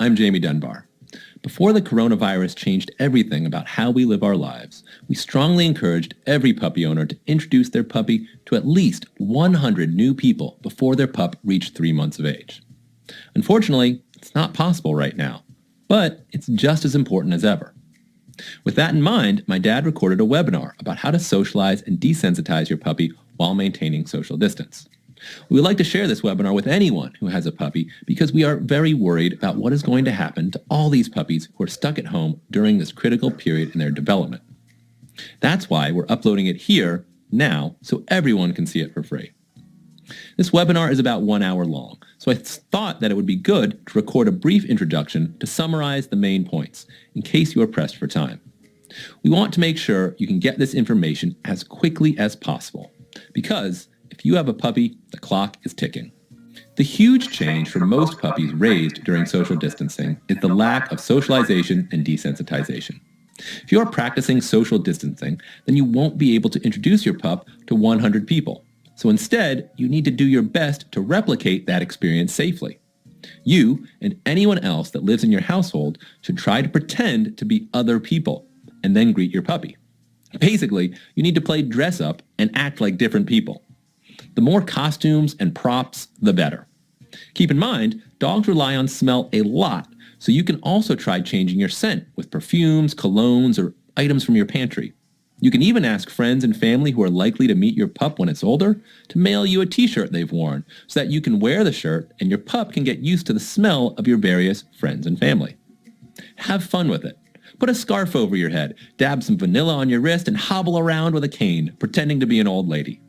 I'm Jamie Dunbar. Before the coronavirus changed everything about how we live our lives, we strongly encouraged every puppy owner to introduce their puppy to at least 100 new people before their pup reached 3 months of age. Unfortunately, it's not possible right now, but it's just as important as ever. With that in mind, my dad recorded a webinar about how to socialize and desensitize your puppy while maintaining social distance. We would like to share this webinar with anyone who has a puppy because we are very worried about what is going to happen to all these puppies who are stuck at home during this critical period in their development. That's why we're uploading it here, now, so everyone can see it for free. This webinar is about 1 hour long, so I thought that it would be good to record a brief introduction to summarize the main points, in case you are pressed for time. We want to make sure you can get this information as quickly as possible, because if you have a puppy, the clock is ticking. The huge change for most puppies raised during social distancing is the lack of socialization and desensitization. If you are practicing social distancing, then you won't be able to introduce your pup to 100 people. So instead, you need to do your best to replicate that experience safely. You and anyone else that lives in your household should try to pretend to be other people and then greet your puppy. Basically, you need to play dress up and act like different people. The more costumes and props, the better. Keep in mind, dogs rely on smell a lot, so you can also try changing your scent with perfumes, colognes, or items from your pantry. You can even ask friends and family who are likely to meet your pup when it's older to mail you a t-shirt they've worn so that you can wear the shirt and your pup can get used to the smell of your various friends and family. Have fun with it. Put a scarf over your head, dab some vanilla on your wrist, and hobble around with a cane, pretending to be an old lady.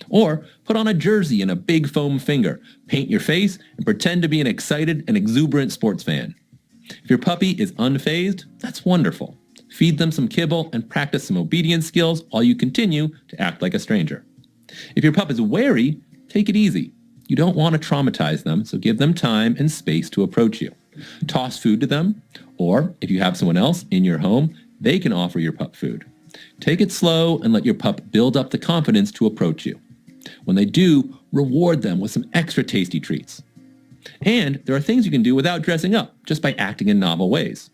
Or put on a jersey and a big foam finger, paint your face, and pretend to be an excited and exuberant sports fan. If your puppy is unfazed, that's wonderful. Feed them some kibble and practice some obedience skills while you continue to act like a stranger. If your pup is wary, take it easy. You don't want to traumatize them, so give them time and space to approach you. Toss food to them, or if you have someone else in your home, they can offer your pup food. Take it slow and let your pup build up the confidence to approach you. When they do, reward them with some extra tasty treats. And there are things you can do without dressing up, just by acting in novel ways.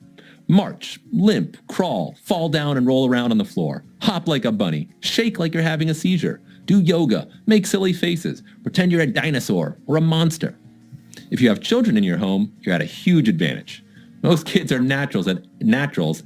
March, limp, crawl, fall down and roll around on the floor, hop like a bunny, shake like you're having a seizure, do yoga, make silly faces, pretend you're a dinosaur or a monster. If you have children in your home, you're at a huge advantage. Most kids are naturals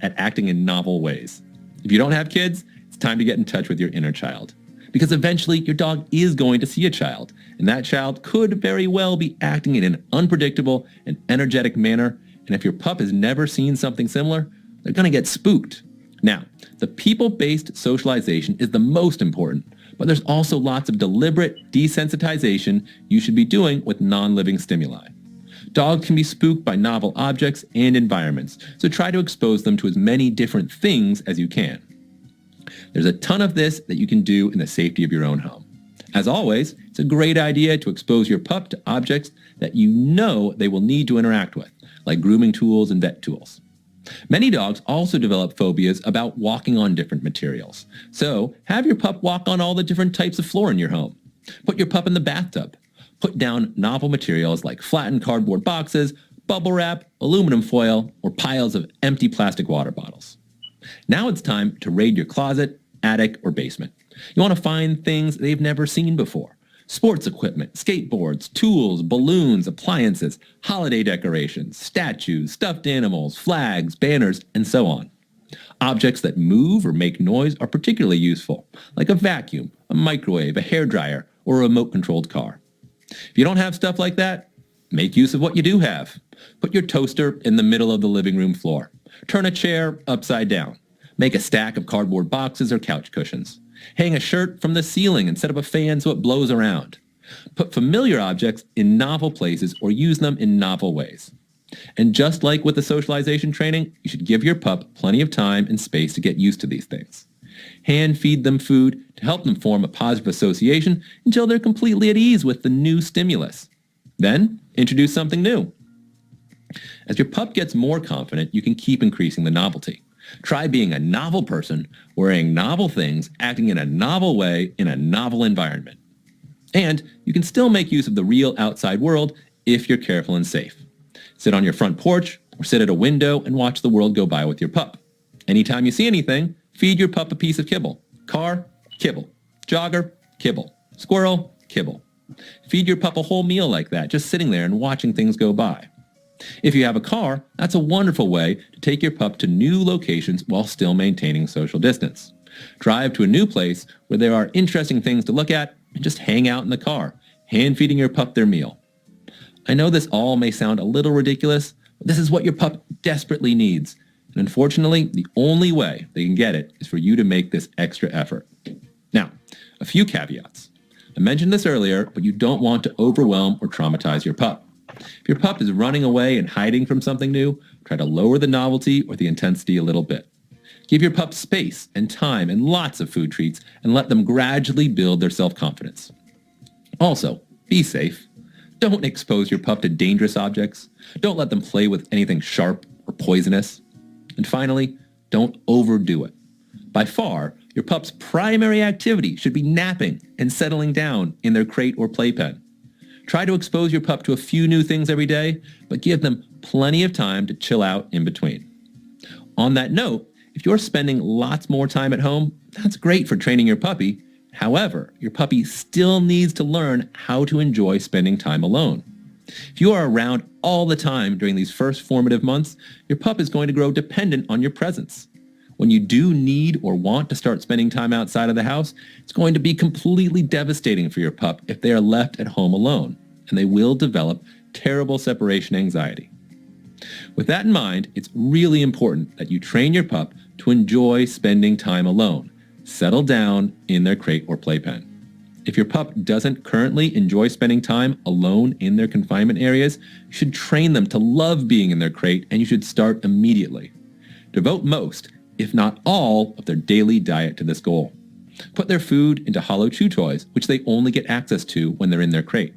at acting in novel ways. If you don't have kids, it's time to get in touch with your inner child. Because eventually your dog is going to see a child, and that child could very well be acting in an unpredictable and energetic manner. And if your pup has never seen something similar, they're going to get spooked. Now, the people-based socialization is the most important, but there's also lots of deliberate desensitization you should be doing with non-living stimuli. Dogs can be spooked by novel objects and environments, so try to expose them to as many different things as you can. There's a ton of this that you can do in the safety of your own home. As always, it's a great idea to expose your pup to objects that you know they will need to interact with, like grooming tools and vet tools. Many dogs also develop phobias about walking on different materials. So have your pup walk on all the different types of floor in your home. Put your pup in the bathtub. Put down novel materials like flattened cardboard boxes, bubble wrap, aluminum foil, or piles of empty plastic water bottles. Now it's time to raid your closet, attic, or basement. You want to find things they've never seen before. Sports equipment, skateboards, tools, balloons, appliances, holiday decorations, statues, stuffed animals, flags, banners, and so on. Objects that move or make noise are particularly useful, like a vacuum, a microwave, a hairdryer, or a remote-controlled car. If you don't have stuff like that, make use of what you do have. Put your toaster in the middle of the living room floor. Turn a chair upside down. Make a stack of cardboard boxes or couch cushions. Hang a shirt from the ceiling and set up a fan so it blows around. Put familiar objects in novel places or use them in novel ways. And just like with the socialization training, you should give your pup plenty of time and space to get used to these things. Hand feed them food to help them form a positive association until they're completely at ease with the new stimulus. Then, introduce something new. As your pup gets more confident, you can keep increasing the novelty. Try being a novel person, wearing novel things, acting in a novel way in a novel environment. And you can still make use of the real outside world if you're careful and safe. Sit on your front porch Or sit at a window and watch the world go by with your pup. Anytime you see anything, feed your pup a piece of kibble. Car, kibble. Jogger, kibble. Squirrel, kibble. Feed your pup a whole meal like that, just sitting there and watching things go by. If you have a car, that's a wonderful way to take your pup to new locations while still maintaining social distance. Drive to a new place where there are interesting things to look at and just hang out in the car, hand-feeding your pup their meal. I know this all may sound a little ridiculous, but this is what your pup desperately needs. And unfortunately, the only way they can get it is for you to make this extra effort. Now, a few caveats. I mentioned this earlier, but you don't want to overwhelm or traumatize your pup. If your pup is running away and hiding from something new, try to lower the novelty or the intensity a little bit. Give your pup space and time and lots of food treats and let them gradually build their self-confidence. Also, be safe. Don't expose your pup to dangerous objects. Don't let them play with anything sharp or poisonous. And finally, don't overdo it. By far, your pup's primary activity should be napping and settling down in their crate or playpen. Try to expose your pup to a few new things every day, but give them plenty of time to chill out in between. On that note, if you're spending lots more time at home, that's great for training your puppy. However, your puppy still needs to learn how to enjoy spending time alone. If you are around all the time during these first formative months, your pup is going to grow dependent on your presence. When you do need or want to start spending time outside of the house, it's going to be completely devastating for your pup if they are left at home alone, and they will develop terrible separation anxiety. With that in mind, it's really important that you train your pup to enjoy spending time alone, settle down in their crate or playpen. If your pup doesn't currently enjoy spending time alone in their confinement areas, you should train them to love being in their crate, and you should start immediately. Devote most, if not all, of their daily diet to this goal. Put their food into hollow chew toys, which they only get access to when they're in their crate.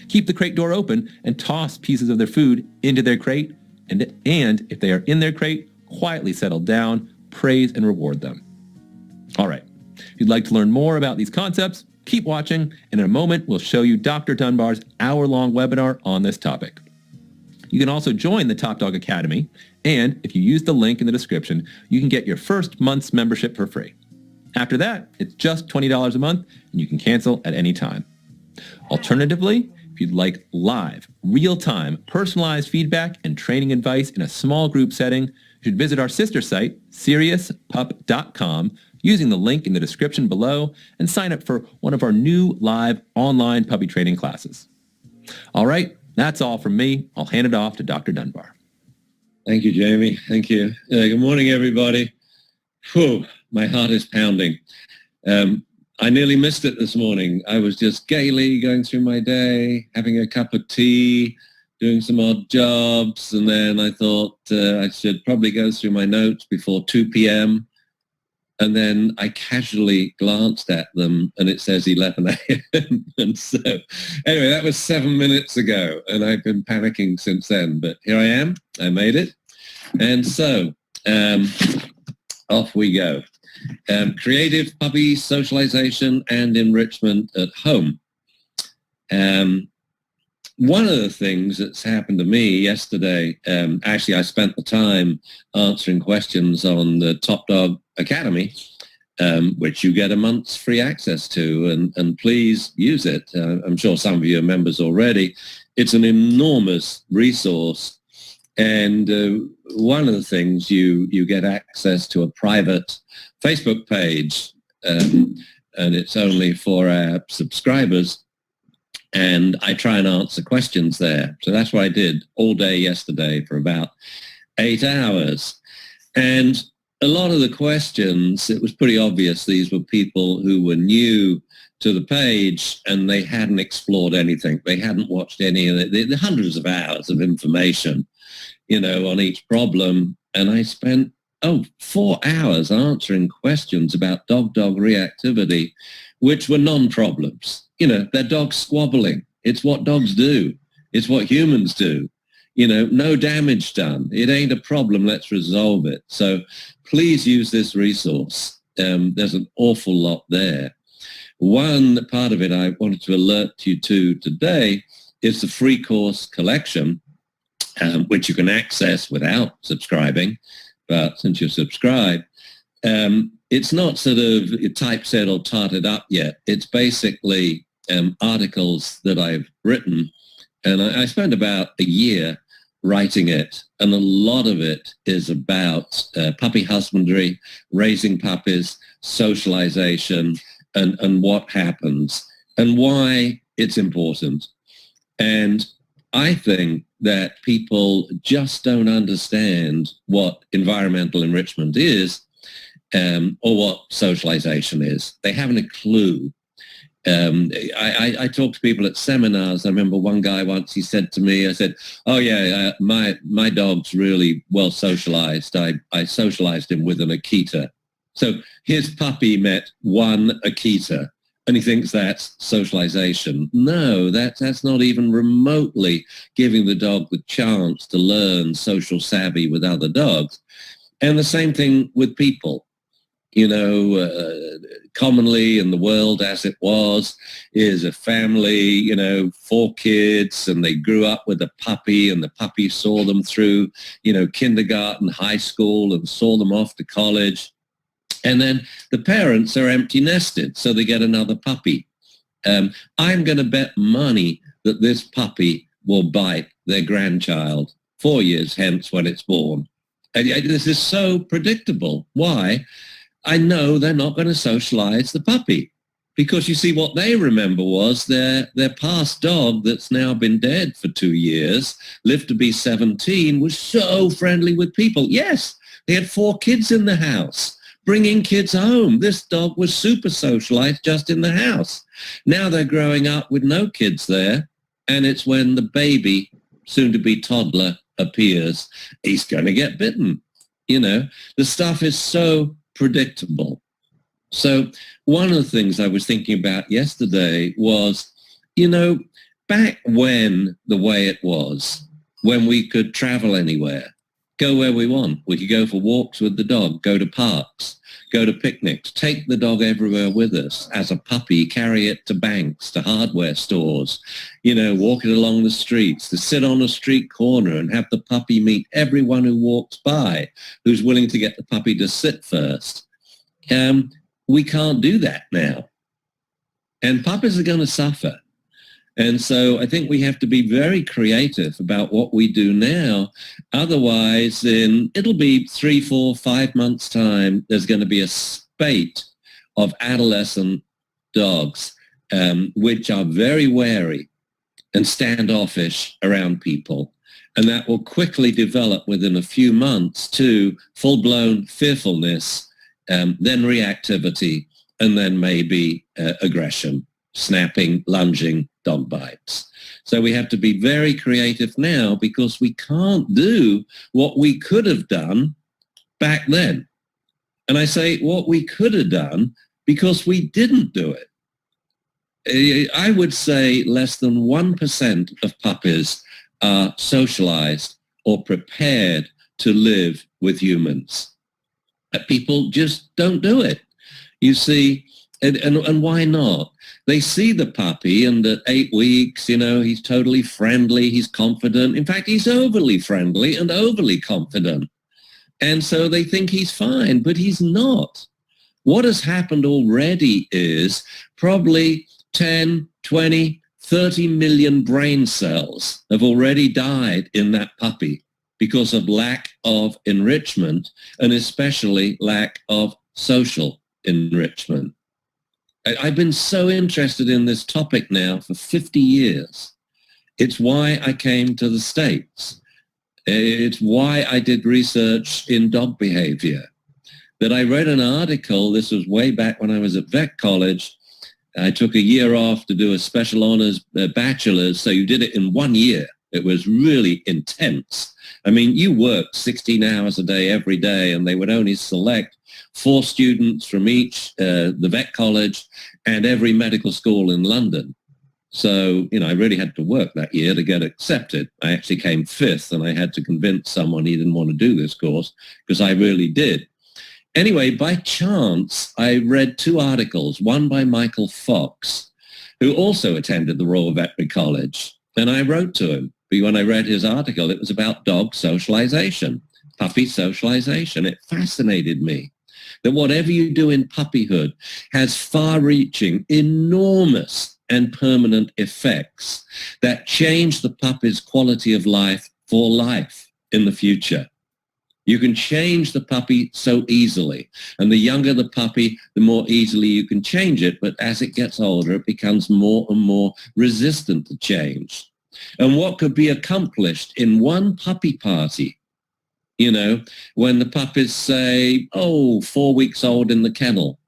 Keep the crate door open and toss pieces of their food into their crate, and if they are in their crate, quietly settle down, praise and reward them. All right, if you'd like to learn more about these concepts, keep watching, and in a moment, we'll show you Dr. Dunbar's hour-long webinar on this topic. You can also join the Top Dog Academy, and if you use the link in the description, you can get your first month's membership for free. After that, it's just $20 a month, and you can cancel at any time. Alternatively, if you'd like live, real-time, personalized feedback and training advice in a small group setting, you should visit our sister site, SeriousPup.com, using the link in the description below, and sign up for one of our new live online puppy training classes. All right, that's all from me. I'll hand it off to Dr. Dunbar. Thank you, Jamie. Thank you. Good morning, everybody. Whew, my heart is pounding. I nearly missed it this morning. I was just gaily going through my day, having a cup of tea, doing some odd jobs, and then I thought I should probably go through my notes before 2 p.m., and then I casually glanced at them, and it says 11 a.m. And so, anyway, that was 7 minutes ago, and I've been panicking since then. But here I am. I made it. And so, off we go. Creative puppy socialization and enrichment at home. One of the things that's happened to me yesterday, actually I spent the time answering questions on the Top Dog Academy, which you get a month's free access to, and please use it. I'm sure some of you are members already. It's an enormous resource, and one of the things you get access to a private Facebook page, and it's only for our subscribers. And I try and answer questions there. So that's what I did all day yesterday for about 8 hours. And a lot of the questions, it was pretty obvious these were people who were new to the page and they hadn't explored anything. They hadn't watched any of the hundreds of hours of information, on each problem. And I spent, 4 hours answering questions about dog-dog reactivity, which were non-problems. Their dog's squabbling. It's what dogs do. It's what humans do. No damage done. It ain't a problem. Let's resolve it. So please use this resource. There's an awful lot there. One part of it I wanted to alert you to today is the free course collection. which you can access without subscribing. But since you're subscribed, it's not sort of typeset or tarted up yet. It's basically articles that I've written. And I spent about a year writing it. And a lot of it is about puppy husbandry, raising puppies, socialization, and what happens and why it's important. And I think that people just don't understand what environmental enrichment is or what socialization is. They haven't a clue. I talk to people at seminars. I remember one guy once, he said to me, I said, oh yeah, my dog's really well socialized. I socialized him with an Akita. So his puppy met one Akita. And he thinks that's socialization. No, that's not even remotely giving the dog the chance to learn social savvy with other dogs. And the same thing with people. You know, commonly in the world as it was, is a family, you know, 4 kids, and they grew up with a puppy, and the puppy saw them through, you know, kindergarten, high school, and saw them off to college. And then the parents are empty nested, so they get another puppy. I'm going to bet money that this puppy will bite their grandchild 4 years hence when it's born. And this is so predictable. Why? I know they're not going to socialize the puppy, because you see, what they remember was their past dog that's now been dead for 2 years, lived to be 17, was so friendly with people. Yes, they had 4 kids in the house, bringing kids home. This dog was super socialized just in the house. Now they're growing up with no kids there, and it's when the baby, soon to be toddler, appears, he's going to get bitten. You know, the stuff is so predictable. So one of the things I was thinking about yesterday was, you know, back when the way it was, when we could travel anywhere, go where we want. We could go for walks with the dog, go to parks, go to picnics, take the dog everywhere with us as a puppy, carry it to banks, to hardware stores, you know, walk it along the streets, to sit on a street corner and have the puppy meet everyone who walks by, who's willing to get the puppy to sit first. We can't do that now. And puppies are going to suffer. And so I think we have to be very creative about what we do now. Otherwise, it'll be 3, 4, 5 months' time, there's going to be a spate of adolescent dogs which are very wary and standoffish around people. And that will quickly develop within a few months to full-blown fearfulness, then reactivity, and then maybe aggression, snapping, lunging, dog bites. So we have to be very creative now, because we can't do what we could have done back then. And I say what we could have done because we didn't do it. I would say less than 1% of puppies are socialized or prepared to live with humans. People just don't do it. You see, and why not? They see the puppy, and at 8 weeks, you know, he's totally friendly, he's confident. In fact, he's overly friendly and overly confident. And so they think he's fine, but he's not. What has happened already is probably 10, 20, 30 million brain cells have already died in that puppy because of lack of enrichment, and especially lack of social enrichment. I've been so interested in this topic now for 50 years. It's why I came to the States. It's why I did research in dog behavior. That I read an article, this was way back when I was at vet college. I took a year off to do a special honors bachelor's, so you did it in 1 year. It was really intense. I mean, you worked 16 hours a day every day, and they would only select 4 students from each, the vet college and every medical school in London. So, you know, I really had to work that year to get accepted. I actually came 5th, and I had to convince someone he didn't want to do this course, because I really did. Anyway, by chance, I read 2 articles, one by Michael Fox, who also attended the Royal Veterinary College. And I wrote to him, But when I read his article, it was about dog socialization, puppy socialization. It fascinated me that whatever you do in puppyhood has far-reaching, enormous and permanent effects that change the puppy's quality of life for life in the future. You can change the puppy so easily. And the younger the puppy, the more easily you can change it. But as it gets older, it becomes more and more resistant to change. And what could be accomplished in one puppy party, you know, when the puppies say, 4 weeks old in the kennel.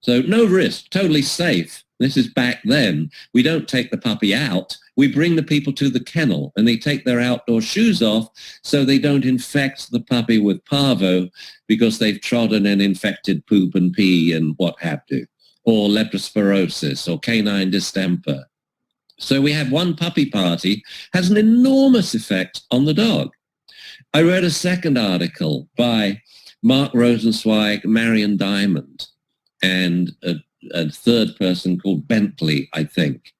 So no risk, totally safe. This is back then. We don't take the puppy out. We bring the people to the kennel and they take their outdoor shoes off so they don't infect the puppy with parvo because they've trodden in infected poop and pee and what have you, or leptospirosis or canine distemper. So we have one puppy party, has an enormous effect on the dog. I read a second article by Mark Rosenzweig, Marion Diamond, and a third person called Bentley, I think,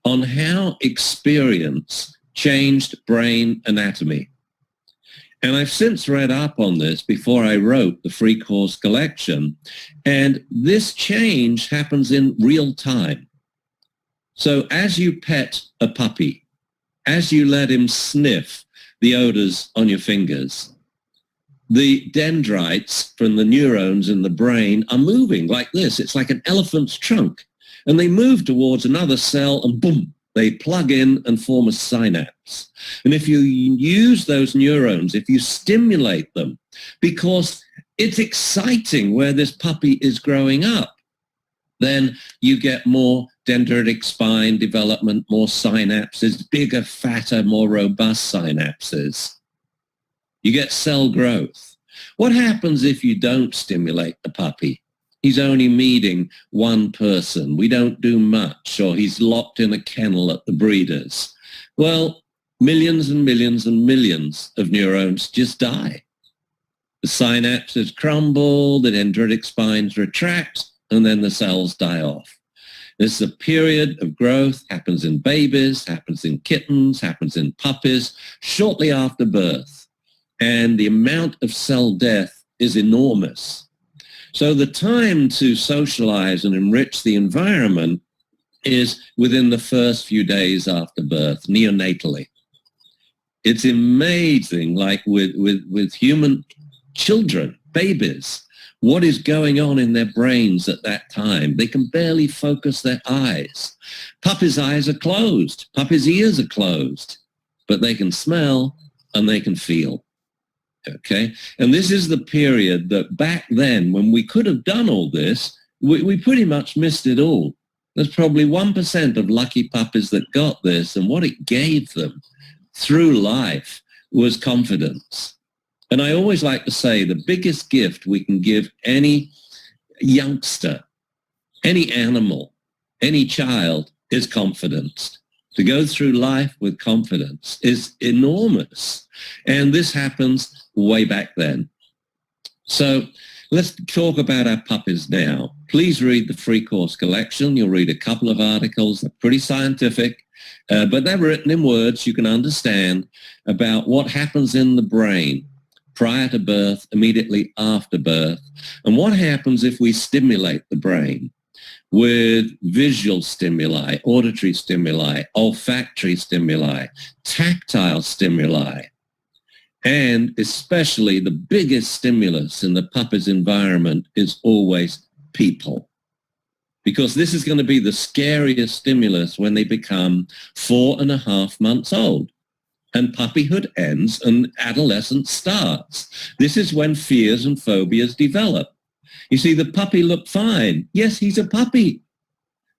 on how experience changed brain anatomy. And I've since read up on this before I wrote the free course collection, and this change happens in real time. So as you pet a puppy, as you let him sniff the odors on your fingers, the dendrites from the neurons in the brain are moving like this. It's like an elephant's trunk. And they move towards another cell and boom, they plug in and form a synapse. And if you use those neurons, if you stimulate them, because it's exciting where this puppy is growing up, then you get more dendritic spine development, more synapses, bigger, fatter, more robust synapses. You get cell growth. What happens if you don't stimulate the puppy? He's only meeting one person. We don't do much, or he's locked in a kennel at the breeders. Well, millions and millions and millions of neurons just die. The synapses crumble, the dendritic spines retract, and then the cells die off. This is a period of growth, happens in babies, happens in kittens, happens in puppies, shortly after birth. And the amount of cell death is enormous. So the time to socialize and enrich the environment is within the first few days after birth, neonatally. It's amazing, like with human children, babies, what is going on in their brains at that time. They can barely focus their eyes. Puppies' eyes are closed. Puppies' ears are closed. But they can smell and they can feel. Okay, and this is the period that back then, when we could have done all this, we pretty much missed it all. There's probably 1% of lucky puppies that got this, and what it gave them through life was confidence. And I always like to say the biggest gift we can give any youngster, any animal, any child is confidence. To go through life with confidence is enormous. And this happens way back then. So let's talk about our puppies now. Please read the free course collection. You'll read a couple of articles. They're pretty scientific, but they're written in words you can understand about what happens in the brain prior to birth, immediately after birth, and what happens if we stimulate the brain with visual stimuli, auditory stimuli, olfactory stimuli, tactile stimuli, and especially the biggest stimulus in the puppy's environment is always people. Because this is going to be the scariest stimulus when they become 4.5 months old. And puppyhood ends and adolescence starts. This is when fears and phobias develop. You see, the puppy looked fine. Yes, he's a puppy.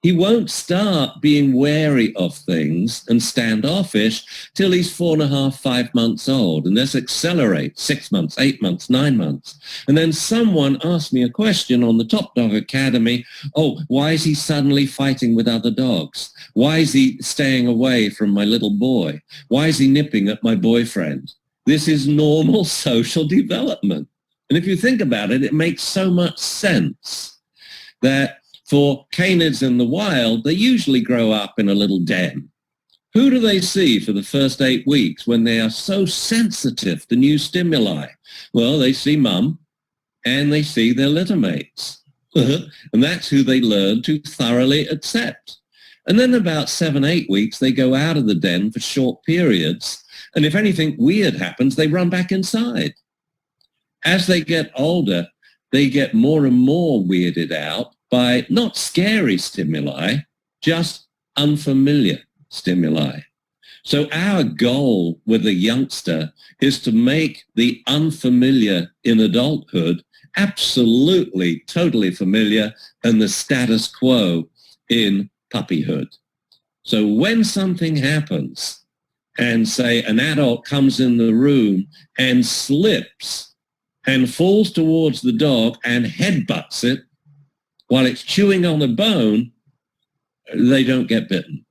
He won't start being wary of things and standoffish till he's 4.5, 5 months old. And this accelerates 6 months, 8 months, 9 months. And then someone asked me a question on the Top Dog Academy. Oh, why is he suddenly fighting with other dogs? Why is he staying away from my little boy? Why is he nipping at my boyfriend? This is normal social development. And if you think about it, it makes so much sense that for canids in the wild, they usually grow up in a little den. Who do they see for the first 8 weeks when they are so sensitive to new stimuli? Well, they see mum and they see their litter mates. And that's who they learn to thoroughly accept. And then about 7, 8 weeks, they go out of the den for short periods. And if anything weird happens, they run back inside. As they get older, they get more and more weirded out by not scary stimuli, just unfamiliar stimuli. So our goal with a youngster is to make the unfamiliar in adulthood absolutely, totally familiar and the status quo in puppyhood. So when something happens and say an adult comes in the room and slips and falls towards the dog and headbutts it while it's chewing on a bone, they don't get bitten.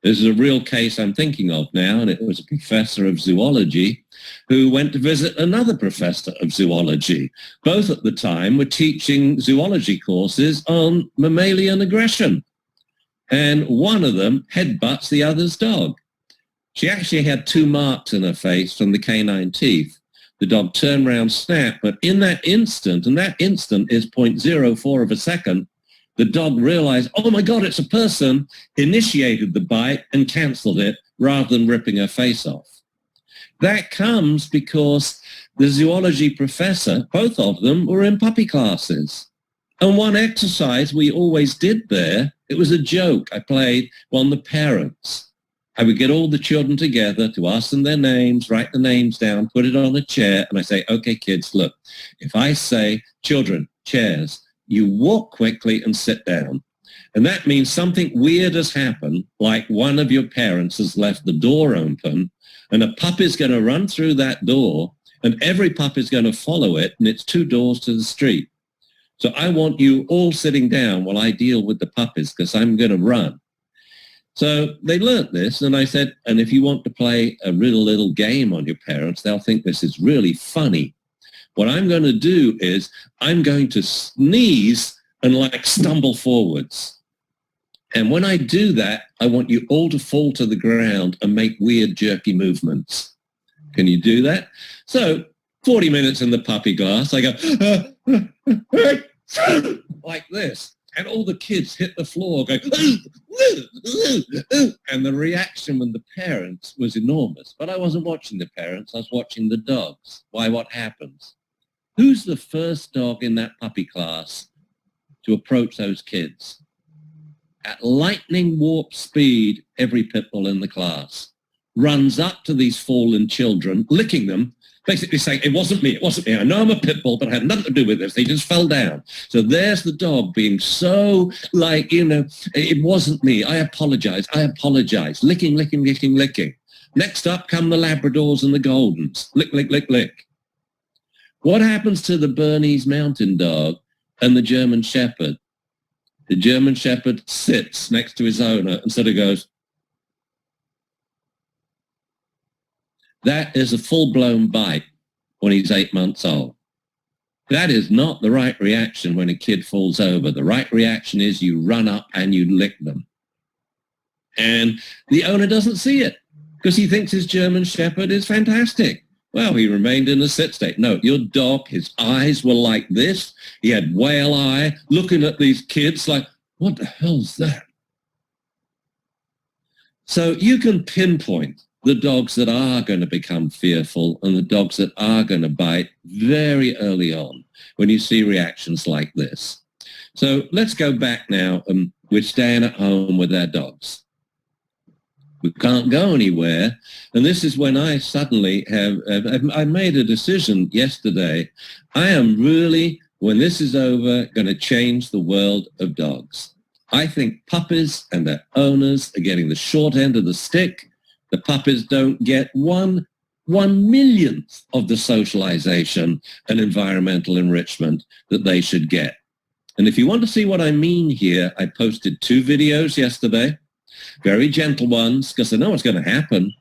This is a real case I'm thinking of now, and it was a professor of zoology who went to visit another professor of zoology. Both at the time were teaching zoology courses on mammalian aggression. And one of them headbutts the other's dog. She actually had 2 marks in her face from the canine teeth. The dog turned around, snapped, but in that instant, and that instant is 0.04 of a second, the dog realized, oh my God, it's a person, initiated the bite and canceled it rather than ripping her face off. That comes because the zoology professor, both of them, were in puppy classes. And one exercise we always did there, it was a joke I played on the parents. I would get all the children together to ask them their names, write the names down, put it on a chair, and I say, okay, kids, look, if I say, children, chairs, you walk quickly and sit down. And that means something weird has happened, like one of your parents has left the door open, and a pup is going to run through that door, and every pup is going to follow it, and it's 2 doors to the street. So I want you all sitting down while I deal with the puppies, because I'm going to run. So they learnt this, and I said, and if you want to play a little game on your parents, they'll think this is really funny. What I'm going to do is I'm going to sneeze and like stumble forwards. And when I do that, I want you all to fall to the ground and make weird jerky movements. Can you do that? So 40 minutes in the puppy class, I go, like this. And all the kids hit the floor going, and the reaction from the parents was enormous. But I wasn't watching the parents, I was watching the dogs. Why, what happens? Who's the first dog in that puppy class to approach those kids? At lightning warp speed, every pit bull in the class runs up to these fallen children, licking them, basically saying, it wasn't me. I know I'm a pit bull, but I had nothing to do with this. They just fell down. So there's the dog being so like, it wasn't me. I apologize. Licking. Next up come the Labradors and the Goldens. Lick. What happens to the Bernese Mountain Dog and the German Shepherd? The German Shepherd sits next to his owner and sort of goes, that is a full-blown bite when he's 8 months old. That is not the right reaction when a kid falls over. The right reaction is you run up and you lick them. And the owner doesn't see it because he thinks his German Shepherd is fantastic. Well, he remained in a sit state. No, your dog, his eyes were like this. He had whale eye, looking at these kids like, what the hell's that? So you can pinpoint the dogs that are going to become fearful and the dogs that are going to bite very early on when you see reactions like this. So let's go back now, and we're staying at home with our dogs. We can't go anywhere. And this is when I suddenly I made a decision yesterday. I am really, when this is over, going to change the world of dogs. I think puppies and their owners are getting the short end of the stick. The puppies don't get one millionth of the socialization and environmental enrichment that they should get. And if you want to see what I mean here, I posted 2 videos yesterday. Very gentle ones, because I know what's going to happen.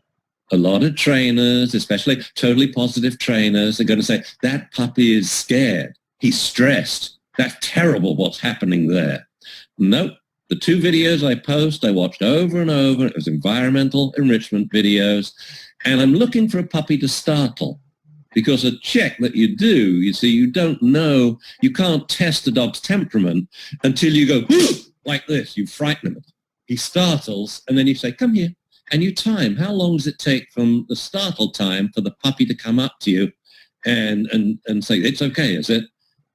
A lot of trainers, especially totally positive trainers, are going to say, that puppy is scared. He's stressed. That's terrible what's happening there. Nope. The 2 videos I post, I watched over and over. It was environmental enrichment videos. And I'm looking for a puppy to startle. Because a check that you do, you see, you don't know, you can't test a dog's temperament until you go, like this, you frighten him. He startles, and then you say, come here. And you time, how long does it take from the startle time for the puppy to come up to you and say, it's okay, is it?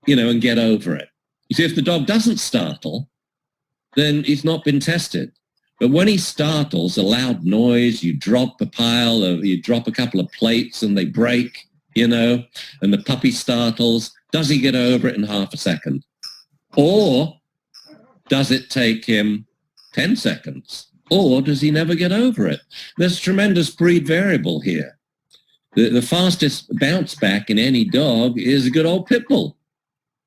And get over it. You see, if the dog doesn't startle, then he's not been tested. But when he startles, a loud noise, you drop a pile, you drop a couple of plates and they break, and the puppy startles, does he get over it in half a second? Or does it take him 10 seconds? Or does he never get over it? There's tremendous breed variable here. The fastest bounce back in any dog is a good old pit bull.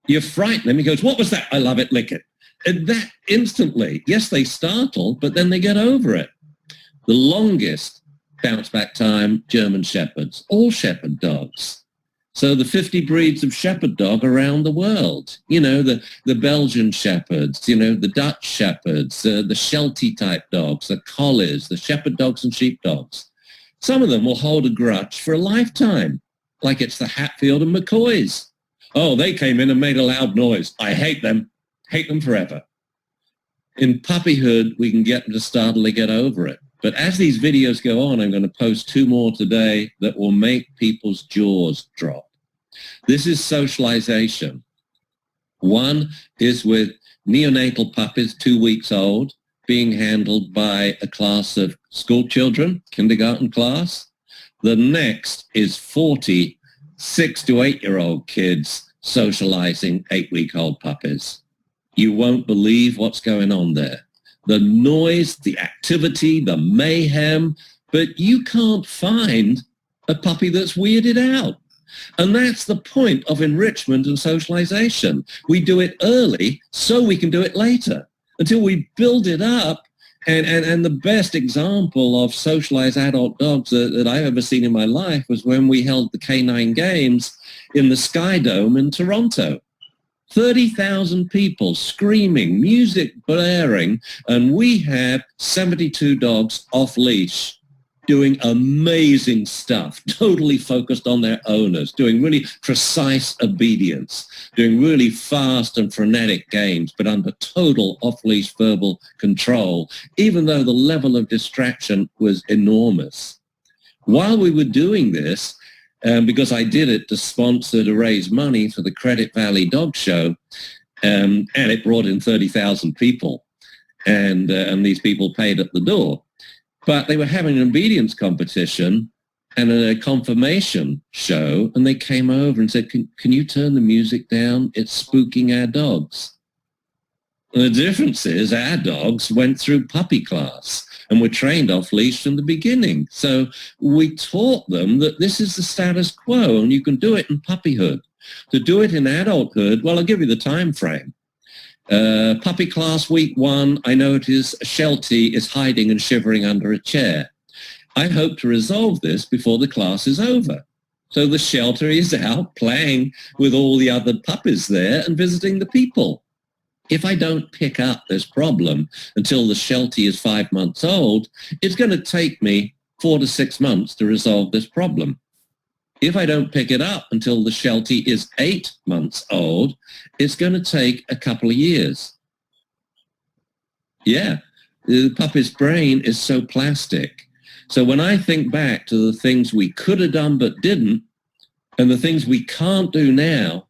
You frighten him, he goes, what was that? I love it, lick it. And that instantly, yes, they startle, but then they get over it. The longest bounce back time, German Shepherds, all shepherd dogs. So the 50 breeds of shepherd dog around the world, the Belgian shepherds, the Dutch shepherds, the Sheltie type dogs, the collies, the shepherd dogs and sheepdogs. Some of them will hold a grudge for a lifetime, like it's the Hatfield and McCoys. Oh, they came in and made a loud noise. I hate them forever. In puppyhood, we can get them to startle to get over it. But as these videos go on, I'm going to post 2 more today that will make people's jaws drop. This is socialization. One is with neonatal puppies, 2 weeks old, being handled by a class of school children, kindergarten class. The next is 40 6 to 8-year-old kids socializing 8-week-old puppies. You won't believe what's going on there. The noise, the activity, the mayhem, but you can't find a puppy that's weirded out. And that's the point of enrichment and socialization. We do it early so we can do it later until we build it up. And the best example of socialized adult dogs that I've ever seen in my life was when we held the Canine Games in the Sky Dome in Toronto. 30,000 people screaming, music blaring, and we had 72 dogs off leash doing amazing stuff, totally focused on their owners, doing really precise obedience, doing really fast and frenetic games, but under total off-leash verbal control, even though the level of distraction was enormous. While we were doing this, because I did it to raise money for the Credit Valley Dog Show, and it brought in 30,000 people, and these people paid at the door. But they were having an obedience competition and a confirmation show, and they came over and said, can you turn the music down? It's spooking our dogs. And the difference is our dogs went through puppy class and were trained off leash from the beginning. So we taught them that this is the status quo and you can do it in puppyhood. To do it in adulthood, well, I'll give you the time frame. Puppy class week 1, I notice Sheltie is hiding and shivering under a chair. I hope to resolve this before the class is over. So the shelter is out playing with all the other puppies there and visiting the people. If I don't pick up this problem until the Sheltie is 5 months old, it's going to take me 4 to 6 months to resolve this problem. If I don't pick it up until the Sheltie is 8 months old, it's going to take a couple of years. Yeah, the puppy's brain is so plastic. So when I think back to the things we could have done but didn't, and the things we can't do now,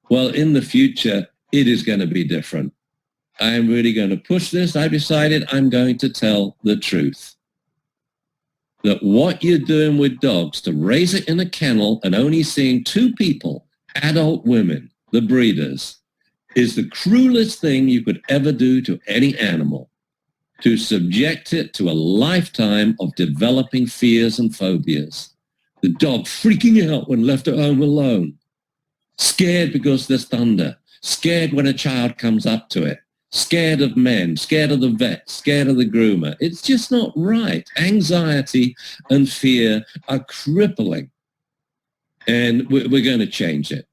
well, in the future, it is going to be different. I am really going to push this. I've decided I'm going to tell the truth. That what you're doing with dogs to raise it in a kennel and only seeing 2 people, adult women, the breeders, is the cruelest thing you could ever do to any animal, to subject it to a lifetime of developing fears and phobias. The dog freaking out when left at home alone, scared because there's thunder, scared when a child comes up to it, scared of men, scared of the vet, scared of the groomer. It's just not right. Anxiety and fear are crippling, and we're going to change it.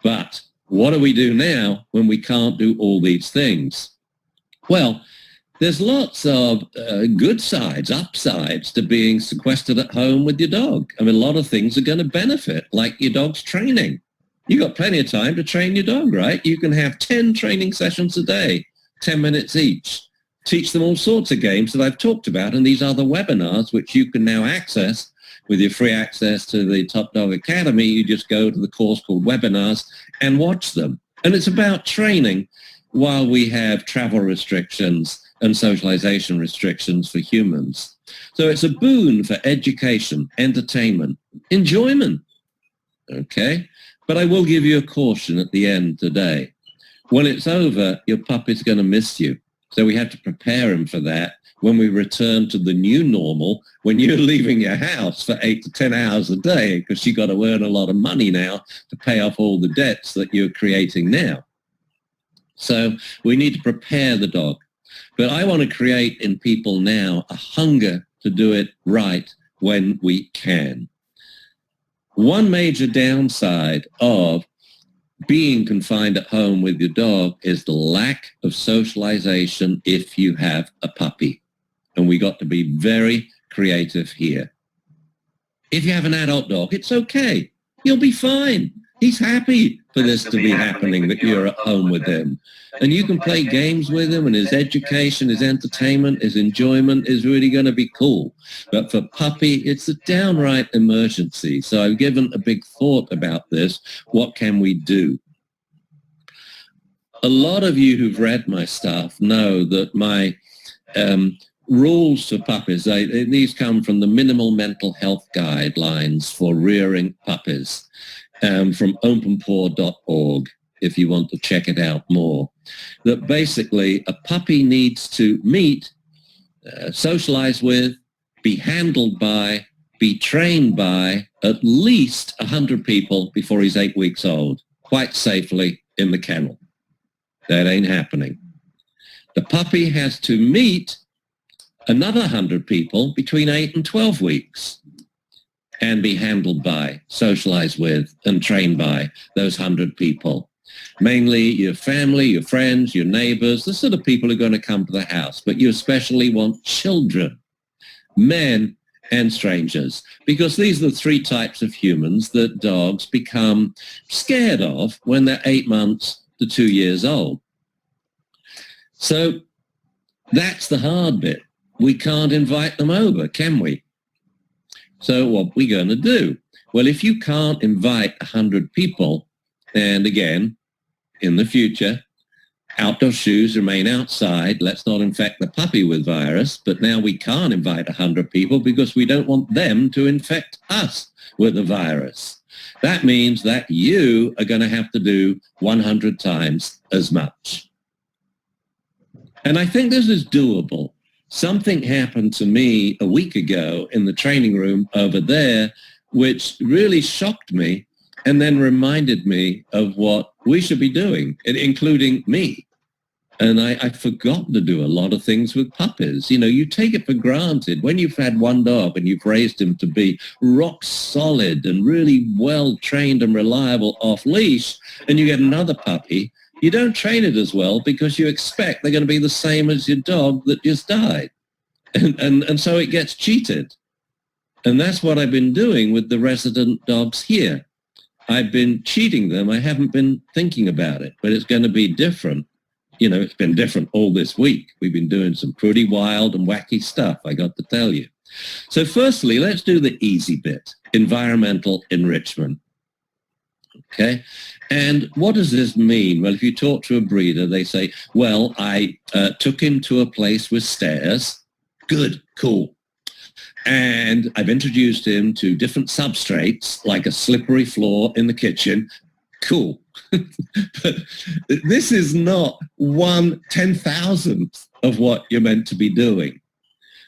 But what do we do now when we can't do all these things? Well, there's lots of good sides, upsides to being sequestered at home with your dog. I mean, a lot of things are going to benefit, like your dog's training. You've got plenty of time to train your dog, right? You can have 10 training sessions a day, 10 minutes each. Teach them all sorts of games that I've talked about in these other webinars, which you can now access with your free access to the Top Dog Academy. You just go to the course called Webinars and watch them. And it's about training while we have travel restrictions and socialization restrictions for humans. So it's a boon for education, entertainment, enjoyment. Okay? But I will give you a caution at the end today. When it's over, your puppy's going to miss you. So we have to prepare him for that when we return to the new normal, when you're leaving your house for 8 to 10 hours a day, because you've got to earn a lot of money now to pay off all the debts that you're creating now. So we need to prepare the dog. But I want to create in people now a hunger to do it right when we can. One major downside of being confined at home with your dog is the lack of socialization if you have a puppy. And we got to be very creative here. If you have an adult dog, it's okay. You'll be fine. He's happy for this to be happening, that you're at home with him. And you can play games with him, and his education, his entertainment, his enjoyment is really going to be cool. But for puppy, it's a downright emergency. So I've given a big thought about this. What can we do? A lot of you who've read my stuff know that my rules for puppies, these come from the Minimal Mental Health Guidelines for Rearing Puppies. From openpaw.org, if you want to check it out more, that basically a puppy needs to meet, socialize with, be handled by, be trained by at least 100 people before he's 8 weeks old, quite safely in the kennel. That ain't happening. The puppy has to meet another 100 people between 8 and 12 weeks. And be handled by, socialized with, and trained by those 100 people. Mainly your family, your friends, your neighbors, the sort of people who are going to come to the house. But you especially want children, men, and strangers, because these are the three types of humans that dogs become scared of when they're 8 months to 2 years old. So that's the hard bit. We can't invite them over, can we? So what are we going to do? Well, if you can't invite 100 people, and again, in the future, outdoor shoes remain outside. Let's not infect the puppy with virus. But now we can't invite 100 people because we don't want them to infect us with the virus. That means that you are going to have to do 100 times as much. And I think this is doable. Something happened to me a week ago in the training room over there, which really shocked me and then reminded me of what we should be doing, including me. And I'd forgotten to do a lot of things with puppies. You know, you take it for granted. When you've had one dog and you've raised him to be rock solid and really well trained and reliable off leash, and you get another puppy, you don't train it as well because you expect they're going to be the same as your dog that just died. And so it gets cheated. And that's what I've been doing with the resident dogs here. I've been cheating them. I haven't been thinking about it, but it's going to be different. You know, it's been different all this week. We've been doing some pretty wild and wacky stuff, I got to tell you. So firstly, let's do the easy bit, environmental enrichment. Okay. And what does this mean? Well, if you talk to a breeder, they say, well, I took him to a place with stairs. Good, cool. And I've introduced him to different substrates, like a slippery floor in the kitchen. Cool. But this is not 1/10,000th of what you're meant to be doing.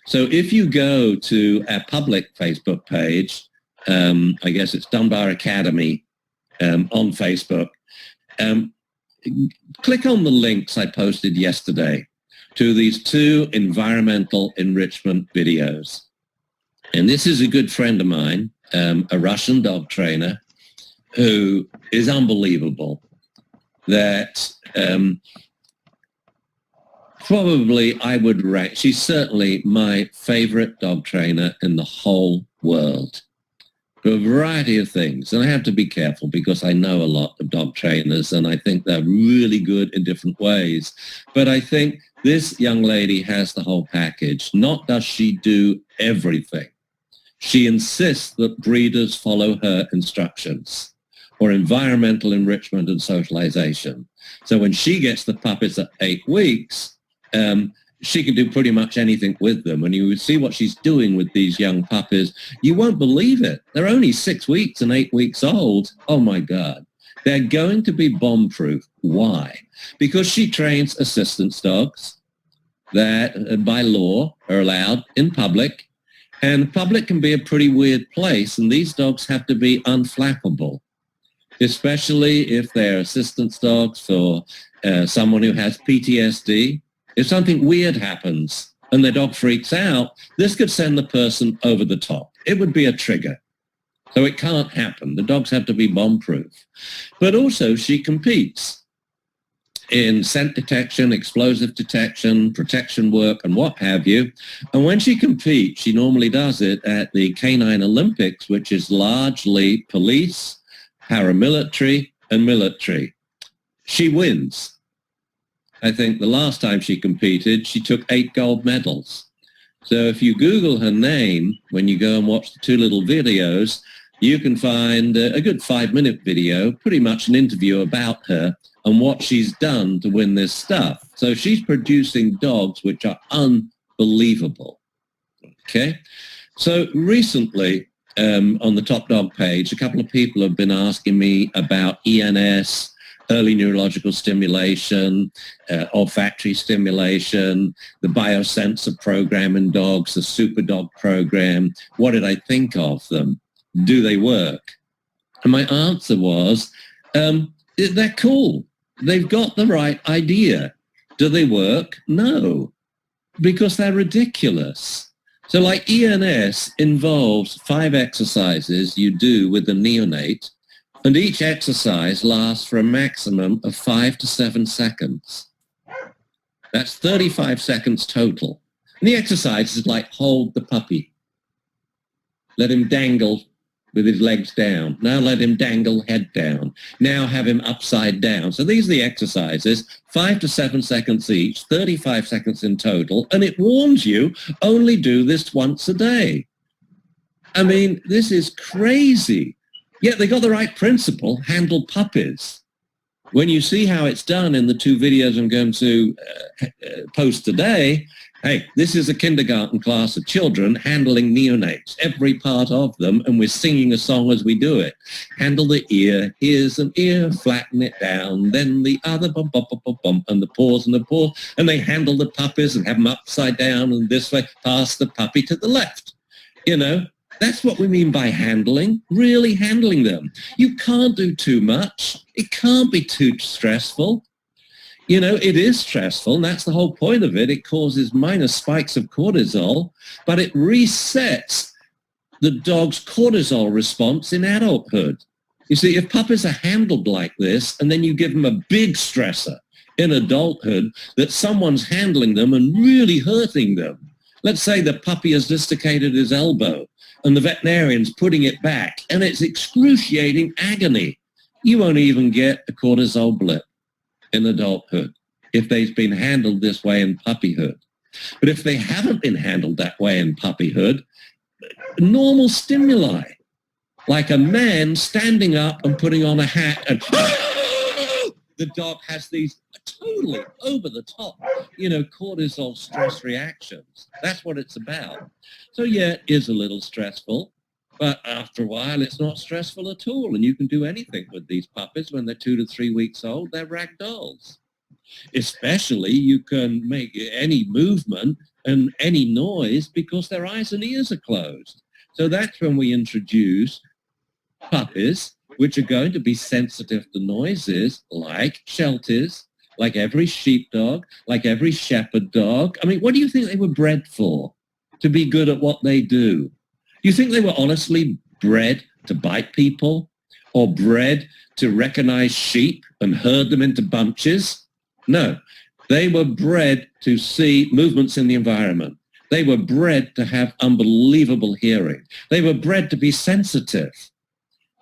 So if you go to our public Facebook page, I guess it's Dunbar Academy, on Facebook, click on the links I posted yesterday to these 2 environmental enrichment videos. And this is a good friend of mine, a Russian dog trainer, who is unbelievable, that Probably I would rank, she's certainly my favorite dog trainer in the whole world. For a variety of things. And I have to be careful because I know a lot of dog trainers and I think they're really good in different ways. But I think this young lady has the whole package. Not does she do everything. She insists that breeders follow her instructions for environmental enrichment and socialization. So when she gets the puppies at 8 weeks, she can do pretty much anything with them. And you would see what she's doing with these young puppies. You won't believe it. They're only 6 weeks and 8 weeks old. Oh, my God. They're going to be bomb-proof. Why? Because she trains assistance dogs that, by law, are allowed in public. And public can be a pretty weird place. And these dogs have to be unflappable, especially if they're assistance dogs for someone who has PTSD. If something weird happens and the dog freaks out, this could send the person over the top. It would be a trigger. So it can't happen. The dogs have to be bomb-proof. But also she competes in scent detection, explosive detection, protection work, and what have you. And when she competes, she normally does it at the Canine Olympics, which is largely police, paramilitary, and military. She wins. I think the last time she competed, she took 8 gold medals. So if you Google her name, when you go and watch the 2 little videos, you can find a good 5-minute video, pretty much an interview about her and what she's done to win this stuff. So she's producing dogs which are unbelievable. Okay? So recently, on the Top Dog page, a couple of people have been asking me about ENS, early neurological stimulation, olfactory stimulation, the biosensor program in dogs, the super dog program. What did I think of them? Do they work? And my answer was, they're cool. They've got the right idea. Do they work? No, because they're ridiculous. So like ENS involves 5 exercises you do with the neonate, and each exercise lasts for a maximum of 5 to 7 seconds. That's 35 seconds total. And the exercise is like hold the puppy. Let him dangle with his legs down. Now let him dangle head down. Now have him upside down. So these are the exercises, 5 to 7 seconds each, 35 seconds in total. And it warns you, only do this once a day. I mean, this is crazy. Yet they got the right principle, handle puppies. When you see how it's done in the 2 videos I'm going to post today, hey, this is a kindergarten class of children handling neonates, every part of them, and we're singing a song as we do it. Handle the ear, here's an ear, flatten it down, then the other, bump, bump, bump, bump, bump, and the paws and the paws, and they handle the puppies and have them upside down and this way, pass the puppy to the left. You know, that's what we mean by handling, really handling them. You can't do too much. It can't be too stressful. You know, it is stressful, and that's the whole point of it. It causes minor spikes of cortisol, but it resets the dog's cortisol response in adulthood. You see, if puppies are handled like this, and then you give them a big stressor in adulthood that someone's handling them and really hurting them. Let's say the puppy has dislocated his elbow, and the veterinarian's putting it back, and it's excruciating agony. You won't even get a cortisol blip in adulthood if they've been handled this way in puppyhood. But if they haven't been handled that way in puppyhood, normal stimuli, like a man standing up and putting on a hat and the dog has these totally over the top, you know, cortisol stress reactions. That's what it's about. So yeah, it is a little stressful, but after a while, it's not stressful at all. And you can do anything with these puppies when they're 2 to 3 weeks old. They're rag dolls. Especially you can make any movement and any noise because their eyes and ears are closed. So that's when we introduce puppies, which are going to be sensitive to noises like Shelties, like every sheepdog, like every shepherd dog. I mean, what do you think they were bred for? To be good at what they do? Do you think they were honestly bred to bite people or bred to recognize sheep and herd them into bunches? No. They were bred to see movements in the environment. They were bred to have unbelievable hearing. They were bred to be sensitive.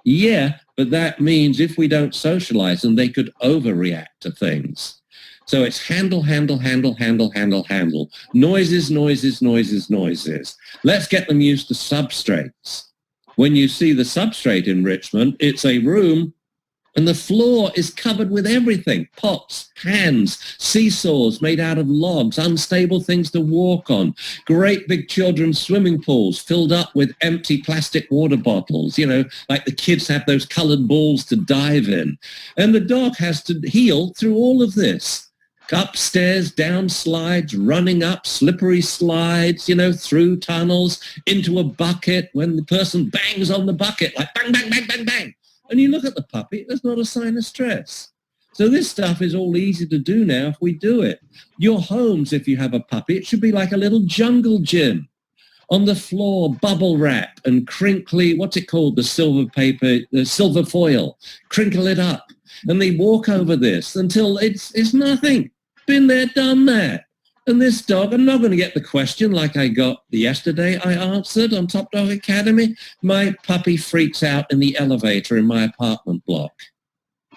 Yeah, but that means if we don't socialize them, they could overreact to things. So it's handle, handle, handle, handle, handle, handle. Noises, noises, noises, noises. Let's get them used to substrates. When you see the substrate enrichment, it's a room and the floor is covered with everything. Pots, pans, seesaws made out of logs, unstable things to walk on, great big children's swimming pools filled up with empty plastic water bottles, like the kids have those colored balls to dive in. And the dog has to heal through all of this. Upstairs, down slides, running up slippery slides, through tunnels, into a bucket when the person bangs on the bucket, like bang, bang, bang, bang, bang. And you look at the puppy, there's not a sign of stress. So this stuff is all easy to do now if we do it. Your homes, if you have a puppy, it should be like a little jungle gym. On the floor, bubble wrap and crinkly, what's it called, the silver paper, the silver foil, crinkle it up. And they walk over this until it's nothing. Been there, done that. And this dog, I'm not going to get the question like I got yesterday I answered on Top Dog Academy. My puppy freaks out in the elevator in my apartment block.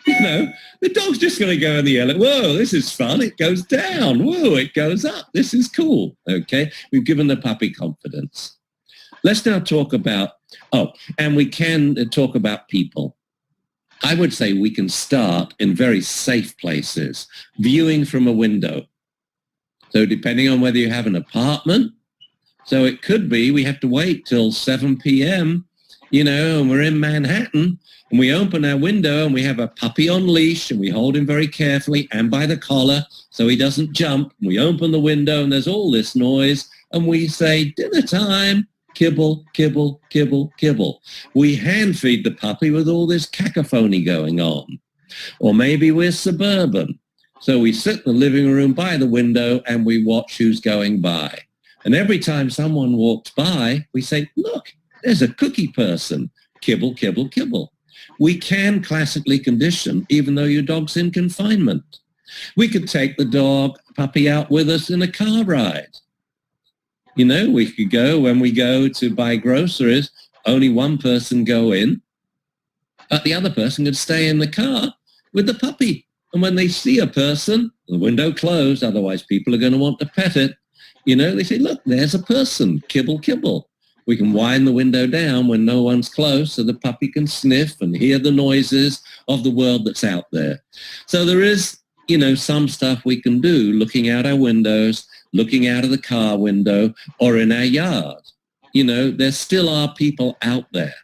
The dog's just going to go in the elevator. Whoa, this is fun. It goes down. Whoa, it goes up. This is cool. Okay, we've given the puppy confidence. Let's now talk about, and we can talk about people. I would say we can start in very safe places, viewing from a window. So depending on whether you have an apartment, so it could be we have to wait till 7 p.m., and we're in Manhattan, and we open our window and we have a puppy on leash and we hold him very carefully and by the collar so he doesn't jump. And we open the window and there's all this noise and we say, dinner time, kibble, kibble, kibble, kibble. We hand feed the puppy with all this cacophony going on. Or maybe we're suburban. So we sit in the living room by the window and we watch who's going by. And every time someone walks by, we say, look, there's a cookie person. Kibble, kibble, kibble. We can classically condition even though your dog's in confinement. We could take the puppy out with us in a car ride. We could go when we go to buy groceries, only one person go in, but the other person could stay in the car with the puppy. And when they see a person, the window closed, otherwise people are going to want to pet it, they say, look, there's a person, kibble, kibble. We can wind the window down when no one's close so the puppy can sniff and hear the noises of the world that's out there. So there is, some stuff we can do looking out our windows, looking out of the car window or in our yard. There still are people out there.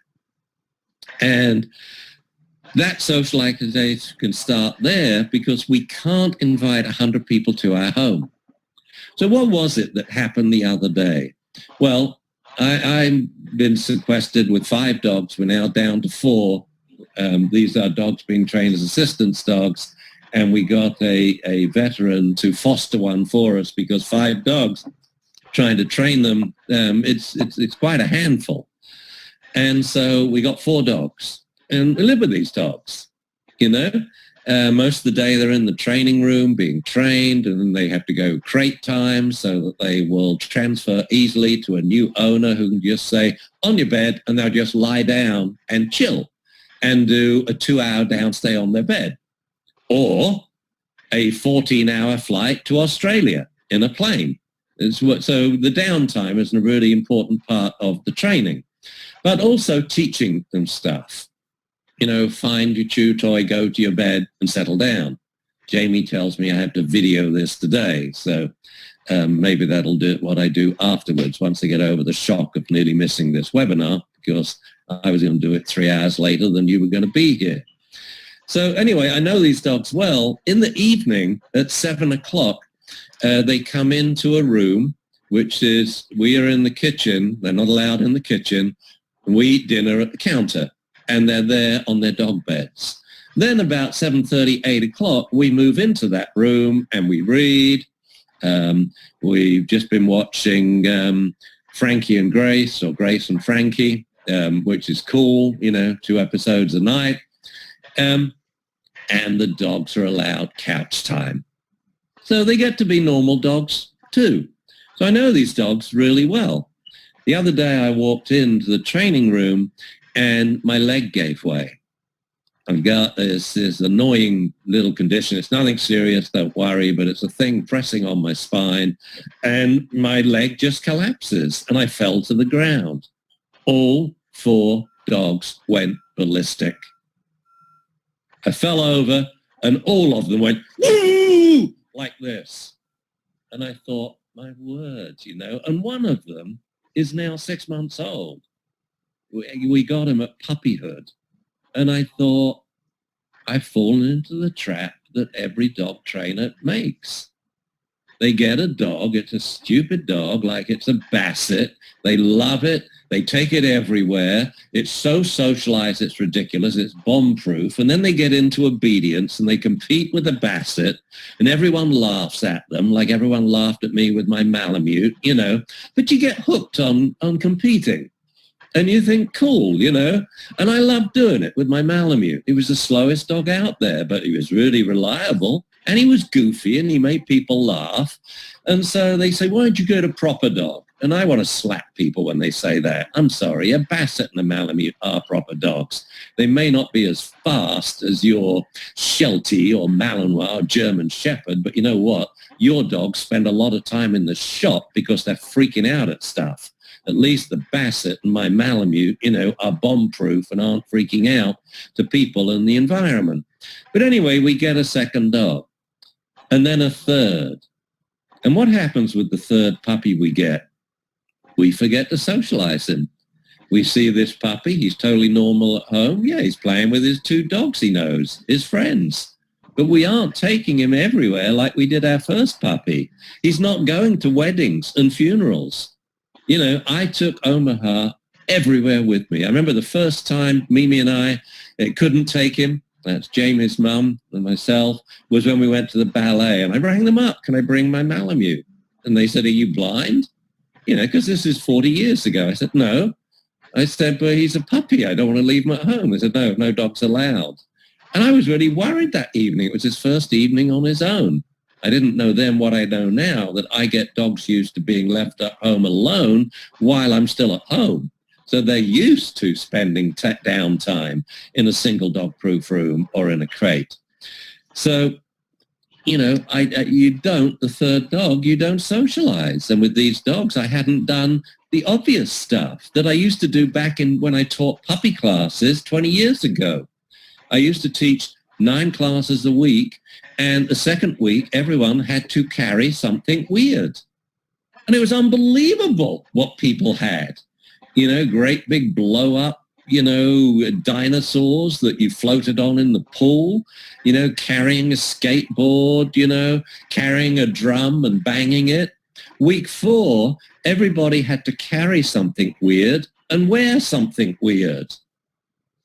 And that socialization can start there because we can't invite 100 people to our home. So what was it that happened the other day? Well, I've been sequestered with 5 dogs. We're now down to 4. These are dogs being trained as assistance dogs. And we got a veteran to foster one for us because 5 dogs, trying to train them, it's quite a handful. And so we got 4 dogs. And live with these dogs, Most of the day they're in the training room being trained and then they have to go crate time so that they will transfer easily to a new owner who can just say, on your bed, and they'll just lie down and chill and do a 2-hour downstay on their bed. Or a 14-hour flight to Australia in a plane. So the downtime is a really important part of the training, but also teaching them stuff. Find your chew toy, go to your bed and settle down. Jamie tells me I have to video this today. So maybe that'll do what I do afterwards once I get over the shock of nearly missing this webinar because I was going to do it 3 hours later than you were going to be here. So anyway, I know these dogs well. In the evening at 7 o'clock, they come into a room, which is, we are in the kitchen. They're not allowed in the kitchen. And we eat dinner at the counter. And they're there on their dog beds. Then about 7:30, 8 o'clock, we move into that room and we read. We've just been watching Frankie and Grace, or Grace and Frankie, which is cool, 2 episodes a night. And the dogs are allowed couch time. So they get to be normal dogs too. So I know these dogs really well. The other day I walked into the training room and my leg gave way. I've got this annoying little condition. It's nothing serious, don't worry, but it's a thing pressing on my spine, and my leg just collapses, and I fell to the ground. All 4 dogs went ballistic. I fell over, and all of them went, woo, like this. And I thought, my word, and one of them is now 6 months old. We got him at puppyhood. And I thought, I've fallen into the trap that every dog trainer makes. They get a dog, it's a stupid dog, like it's a basset. They love it. They take it everywhere. It's so socialized, it's ridiculous. It's bomb-proof. And then they get into obedience and they compete with a basset, and everyone laughs at them, like everyone laughed at me with my Malamute, But you get hooked on competing. And you think, cool, And I loved doing it with my Malamute. He was the slowest dog out there, but he was really reliable. And he was goofy and he made people laugh. And so they say, why don't you go to proper dog? And I want to slap people when they say that. I'm sorry, a Basset and a Malamute are proper dogs. They may not be as fast as your Sheltie or Malinois or German Shepherd, but you know what? Your dogs spend a lot of time in the shop because they're freaking out at stuff. At least the Basset and my Malamute, are bomb-proof and aren't freaking out to people and the environment. But anyway, we get a second dog and then a third. And what happens with the third puppy we get? We forget to socialize him. We see this puppy, he's totally normal at home. Yeah, he's playing with his 2 dogs he knows, his friends. But we aren't taking him everywhere like we did our first puppy. He's not going to weddings and funerals. I took Omaha everywhere with me. I remember the first time Mimi and I couldn't take him, that's Jamie's mum and myself, was when we went to the ballet. And I rang them up, can I bring my Malamute? And they said, are you blind? Because this is 40 years ago. I said, no. I said, but he's a puppy. I don't want to leave him at home. They said, no dogs allowed. And I was really worried that evening. It was his first evening on his own. I didn't know then what I know now, that I get dogs used to being left at home alone while I'm still at home. So they're used to spending downtime in a single dog-proof room or in a crate. So, the third dog, you don't socialize. And with these dogs, I hadn't done the obvious stuff that I used to do back when I taught puppy classes 20 years ago. I used to teach 9 classes a week. And the second week, everyone had to carry something weird. And it was unbelievable what people had. Great big blow-up, dinosaurs that you floated on in the pool, carrying a skateboard, carrying a drum and banging it. Week 4, everybody had to carry something weird and wear something weird.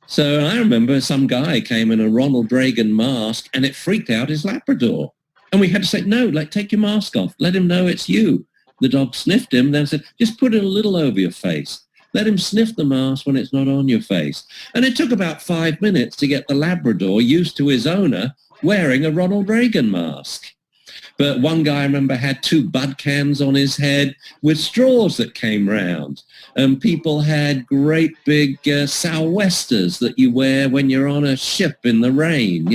So I remember some guy came in a Ronald Reagan mask and it freaked out his Labrador. And we had to say, no, take your mask off. Let him know it's you. The dog sniffed him, then said, just put it a little over your face. Let him sniff the mask when it's not on your face. And it took about 5 minutes to get the Labrador used to his owner wearing a Ronald Reagan mask. But one guy, I remember, had 2 bud cans on his head with straws that came round. And people had great big sou'westers that you wear when you're on a ship in the rain,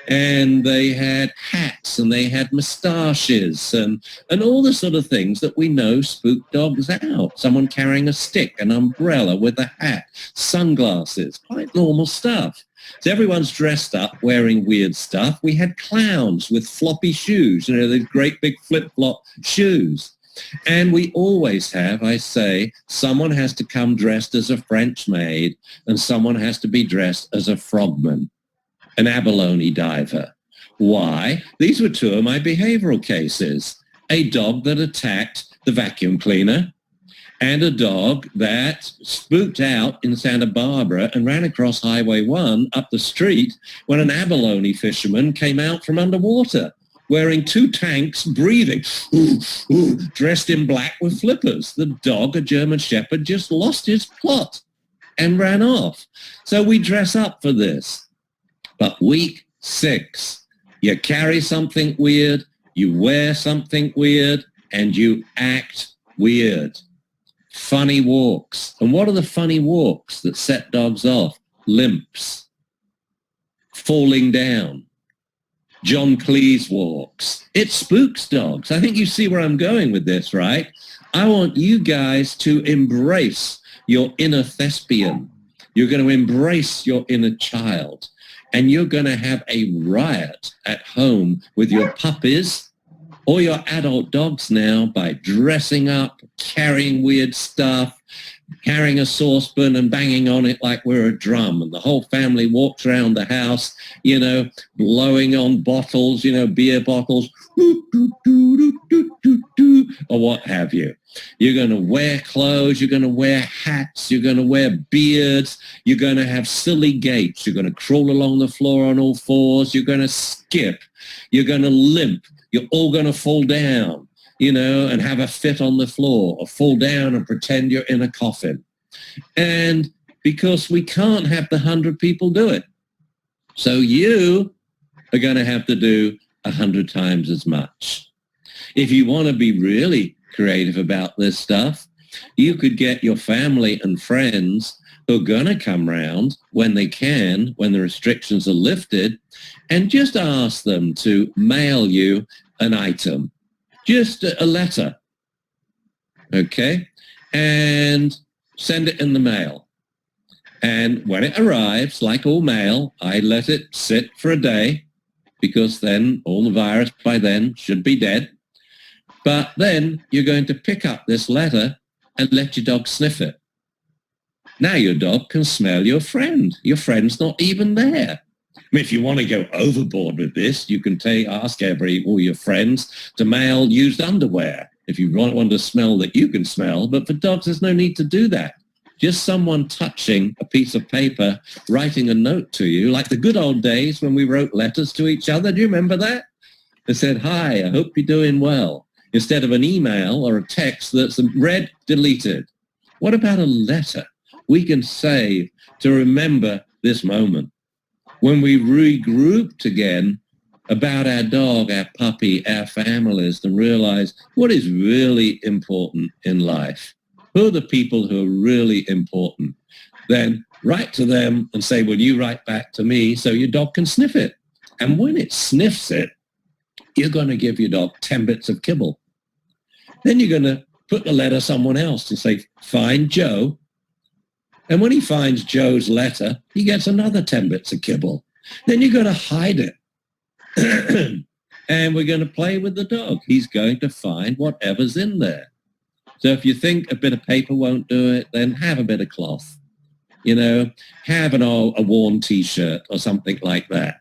And they had hats and they had moustaches and all the sort of things that we know spook dogs out. Someone carrying a stick, an umbrella with a hat, sunglasses, quite normal stuff. So everyone's dressed up wearing weird stuff. We had clowns with floppy shoes, these great big flip-flop shoes. And we always have, I say, someone has to come dressed as a French maid and someone has to be dressed as a frogman, an abalone diver. Why? These were 2 of my behavioral cases. A dog that attacked the vacuum cleaner and a dog that spooked out in Santa Barbara and ran across Highway 1 up the street when an abalone fisherman came out from underwater wearing 2 tanks, breathing, dressed in black with flippers. The dog, a German Shepherd, just lost his plot and ran off. So we dress up for this. But week 6, you carry something weird, you wear something weird, and you act weird. Funny walks. And what are the funny walks that set dogs off? Limps, falling down, John Cleese walks. It spooks dogs. I think you see where I'm going with this, right? I want you guys to embrace your inner thespian. You're going to embrace your inner child. And you're going to have a riot at home with your puppies or your adult dogs now by dressing up, carrying weird stuff, carrying a saucepan and banging on it like we're a drum. And the whole family walks around the house, you know, blowing on bottles, you know, beer bottles, or what have you. You're going to wear clothes, you're going to wear hats, you're going to wear beards, you're going to have silly gaits, you're going to crawl along the floor on all fours, you're going to skip, you're going to limp, you're all going to fall down, you know, and have a fit on the floor, or fall down and pretend you're in a coffin. And because we can't have the 100 people do it. So you are going to have to do 100 times as much. If you want to be really creative about this stuff, you could get your family and friends who are going to come round when they can, when the restrictions are lifted, and just ask them to mail you an item, just a letter, okay, and send it in the mail. And when it arrives, like all mail, I let it sit for a day, because then all the virus by then should be dead. But then you're going to pick up this letter and let your dog sniff it. Now your dog can smell your friend. Your friend's not even there. I mean, if you want to go overboard with this, you can ask all your friends to mail used underwear if you want to smell that you can smell. But for dogs, there's no need to do that. Just someone touching a piece of paper, writing a note to you, like the good old days when we wrote letters to each other. Do you remember that? They said, "Hi, I hope you're doing well," instead of an email or a text that's read, deleted. What about a letter we can save to remember this moment? When we regrouped again about our dog, our puppy, our families, and realize what is really important in life. Who are the people who are really important? Then write to them and say, "Will you write back to me?" so your dog can sniff it. And when it sniffs it, you're going to give your dog 10 bits of kibble. Then you're going to put the letter someone else and say, "Find Joe." And when he finds Joe's letter, he gets another 10 bits of kibble. Then you're going to hide it. And we're going to play with the dog. He's going to find whatever's in there. So if you think a bit of paper won't do it, then have a bit of cloth. You know, have a worn T-shirt or something like that.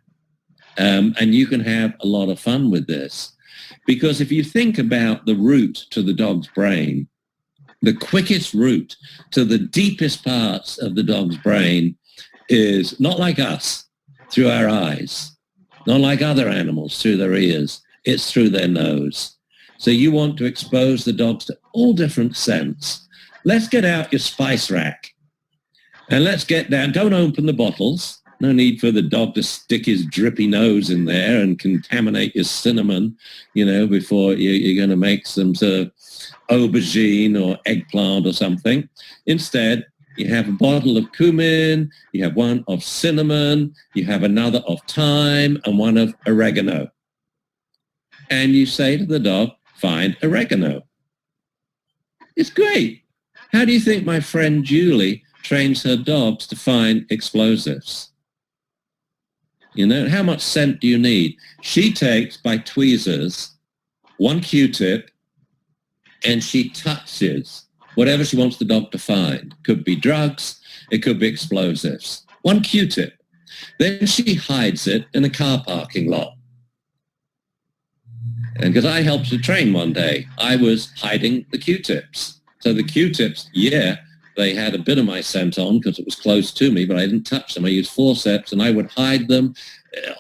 And you can have a lot of fun with this. Because if you think about the route to the dog's brain, the quickest route to the deepest parts of the dog's brain is not like us, through our eyes, not like other animals, through their ears. It's through their nose. So you want to expose the dogs to all different scents. Let's get out your spice rack and let's get down. Don't open the bottles. No need for the dog to stick his drippy nose in there and contaminate your cinnamon, you know, before you're going to make some sort of aubergine or eggplant or something. Instead, you have a bottle of cumin, you have one of cinnamon, you have another of thyme, and one of oregano. And you say to the dog, "Find oregano." It's great. How do you think my friend Julie trains her dogs to find explosives? You know, how much scent do you need? She takes, by tweezers, one Q-tip, and she touches whatever she wants the dog to find. Could be drugs, it could be explosives. One Q-tip. Then she hides it in a car parking lot. And because I helped her train one day, I was hiding the Q-tips. So the Q-tips, yeah, they had a bit of my scent on because it was close to me, but I didn't touch them. I used forceps, and I would hide them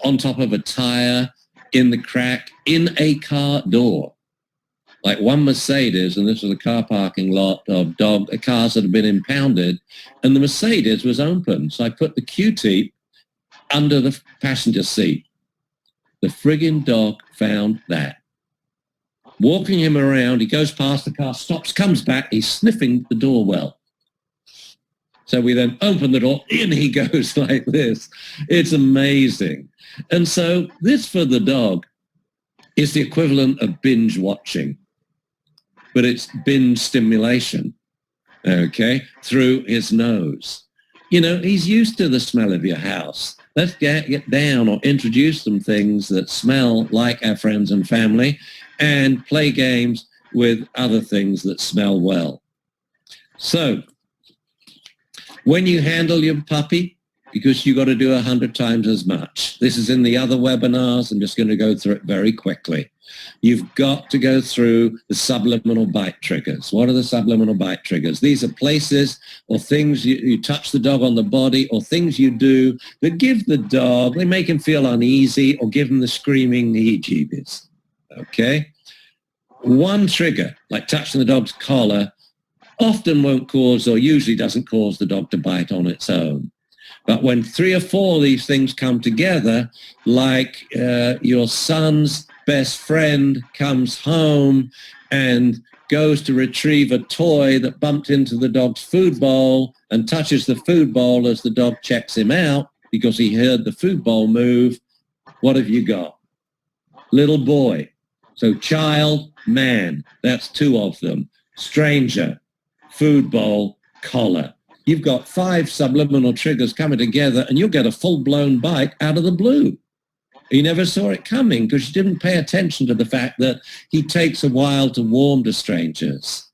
on top of a tire, in the crack, in a car door. Like one Mercedes, and this was a car parking lot of cars that had been impounded, and the Mercedes was open. So I put the Q-tip under the passenger seat. The friggin' dog found that. walking him around. He goes past the car, stops, comes back. He's sniffing the door well. So we then open the door, in he goes like this. It's amazing. And so this for the dog is the equivalent of binge watching, but it's binge stimulation, okay, through his nose. You know, he's used to the smell of your house. Let's get down or introduce some things that smell like our friends and family and play games with other things that smell well. So when you handle your puppy, because you got to do 100 times as much. This is in the other webinars. I'm just going to go through it very quickly. You've got to go through the subliminal bite triggers. What are the subliminal bite triggers? These are places or things you touch the dog on the body or things you do that give the dog, they make him feel uneasy or give him the screaming heebie-jeebies. Okay? One trigger, like touching the dog's collar, often won't cause or usually doesn't cause the dog to bite on its own. But when 3 or 4 of these things come together, like your son's best friend comes home and goes to retrieve a toy that bumped into the dog's food bowl and touches the food bowl as the dog checks him out because he heard the food bowl move, what have you got? Little boy. So child, man, that's 2 of them. Stranger, food bowl, collar. You've got 5 subliminal triggers coming together and you'll get a full-blown bite out of the blue. You never saw it coming because you didn't pay attention to the fact that he takes a while to warm to strangers.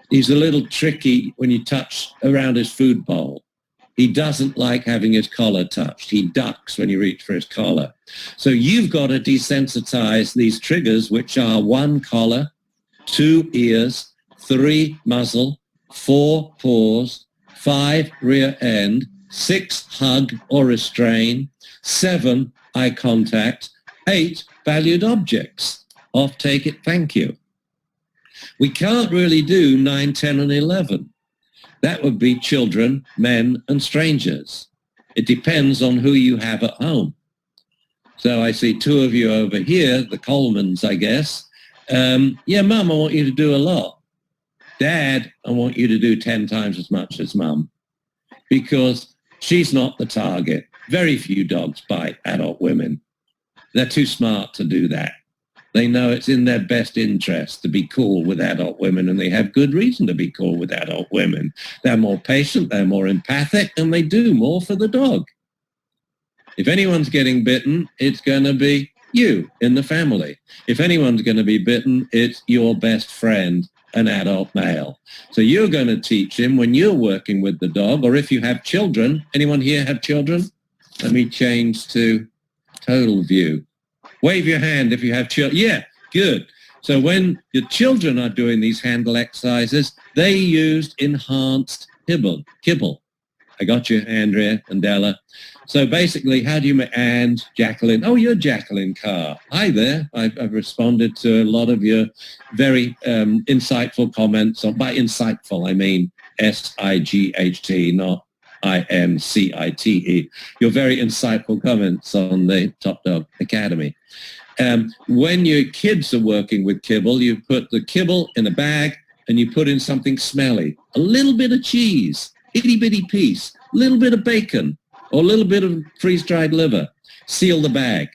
He's a little tricky when you touch around his food bowl. He doesn't like having his collar touched. He ducks when you reach for his collar. So you've got to desensitize these triggers, which are 1 collar, 2 ears, 3 muzzle, 4 paws, 5 rear end, 6 hug or restrain, 7 eye contact, 8 valued objects. Off, take it, thank you. We can't really do 9, 10, and 11. That would be children, men, and strangers. It depends on who you have at home. So I see 2 of you over here, the Colemans, I guess. Yeah, Mum, I want you to do a lot. Dad, I want you to do 10 times as much as Mum, because she's not the target. Very few dogs bite adult women. They're too smart to do that. They know it's in their best interest to be cool with adult women, and they have good reason to be cool with adult women. They're more patient, they're more empathic, and they do more for the dog. If anyone's getting bitten, it's going to be you in the family. If anyone's going to be bitten, it's your best friend, an adult male. So you're going to teach him when you're working with the dog, or if you have children. Anyone here have children? Let me change to total view. Wave your hand if you have children. Yeah, good. So when your children are doing these handle exercises, they used enhanced kibble. I got you, Andrea and Della. So basically, how do you and Jacqueline? Oh, you're Jacqueline Carr. Hi there. I've responded to a lot of your very insightful comments. By insightful, I mean S-I-G-H-T, not I-N-C-I-T-E. Your very insightful comments on the Top Dog Academy. When your kids are working with kibble, you put the kibble in a bag and you put in something smelly. A little bit of cheese, itty-bitty piece, a little bit of bacon, or a little bit of freeze-dried liver. Seal the bag.